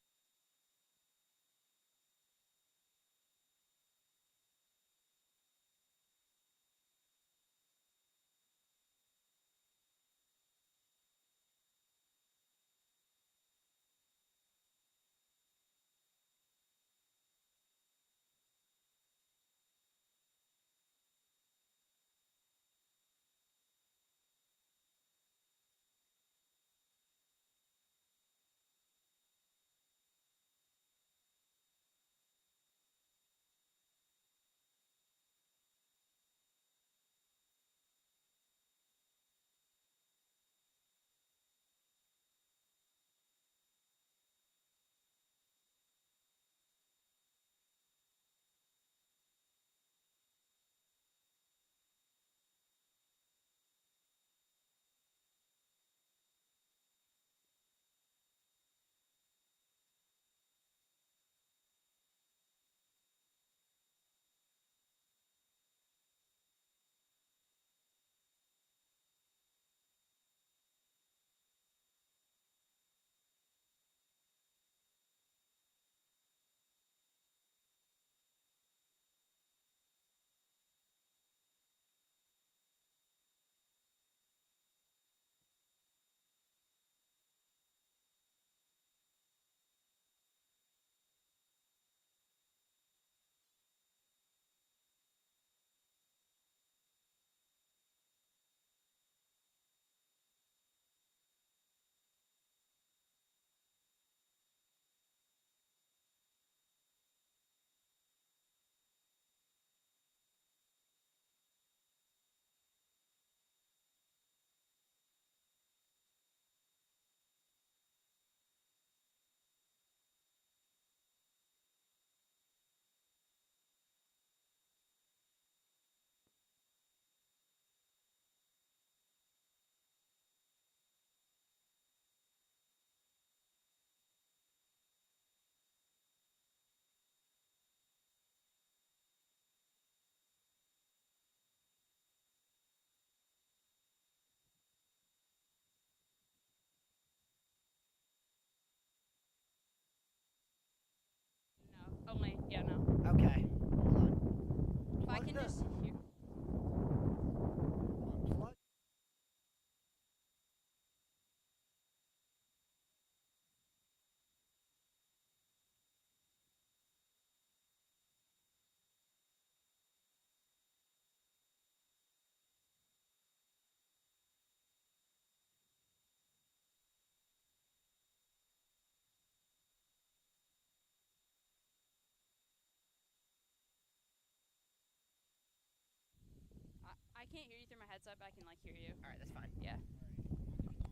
can't hear you through my headset, but I can hear you. All right, that's fine. Yeah.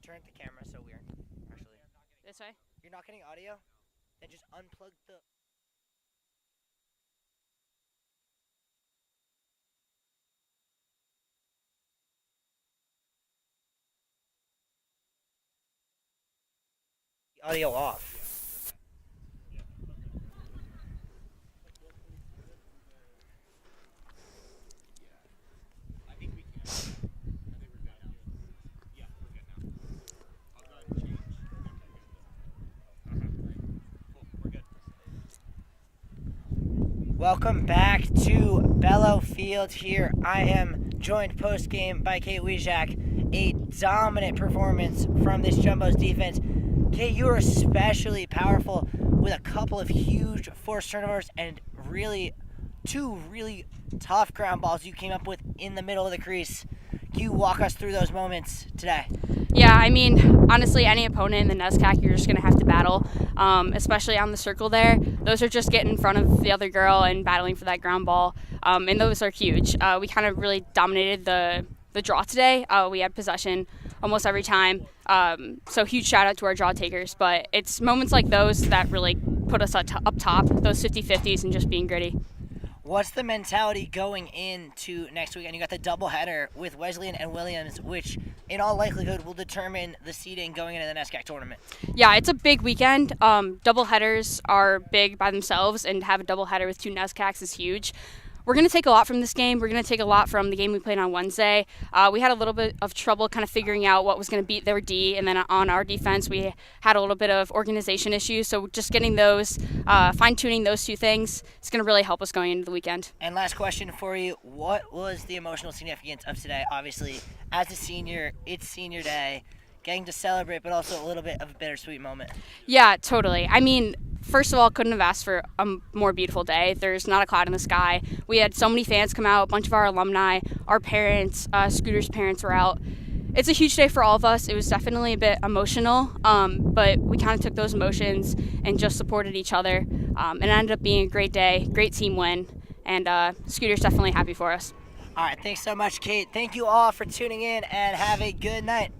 Turn the camera so weird. Actually, This way. you're not getting audio? Then just unplug the. Audio off. I think we can. I think we're good now. Yeah, we're good now. I'll go ahead and change. Cool, we're good. Welcome back to Bellow Field here. I am joined post-game by Kate Wijak. A dominant performance from this Jumbo's defense. Kate, you were especially powerful with a couple of huge forced turnovers and two really tough ground balls you came up with in the middle of the crease. Can you walk us through those moments today? Yeah, I mean, honestly, any opponent in the NESCAC, you're just going to have to battle, especially on the circle there. Those are just getting in front of the other girl and battling for that ground ball, and those are huge. We kind of really dominated the draw today. We had possession almost every time, so huge shout out to our draw takers. But it's moments like those that really put us up top, those 50-50s and just being gritty. What's the mentality going into next weekend? You got the doubleheader with Wesleyan and Williams, which in all likelihood will determine the seeding going into the NESCAC tournament. Yeah, it's a big weekend. Doubleheaders are big by themselves, and to have a doubleheader with two NESCACs is huge. We're going to take a lot from this game. We're going to take a lot from the game we played on Wednesday. We had a little bit of trouble kind of figuring out what was going to beat their D, and then on our defense, we had a little bit of organization issues. So just getting those, fine-tuning those two things, is going to really help us going into the weekend. And last question for you, what was the emotional significance of today? Obviously, as a senior, it's senior day, getting to celebrate, but also a little bit of a bittersweet moment. Yeah, totally. I mean, first of all, couldn't have asked for a more beautiful day. There's not a cloud in the sky. We had so many fans come out, a bunch of our alumni, our parents, Scooter's parents were out. It's a huge day for all of us. It was definitely a bit emotional, but we kind of took those emotions and just supported each other. And it ended up being a great day, great team win, and Scooter's definitely happy for us. All right, thanks so much, Kate. Thank you all for tuning in, and have a good night.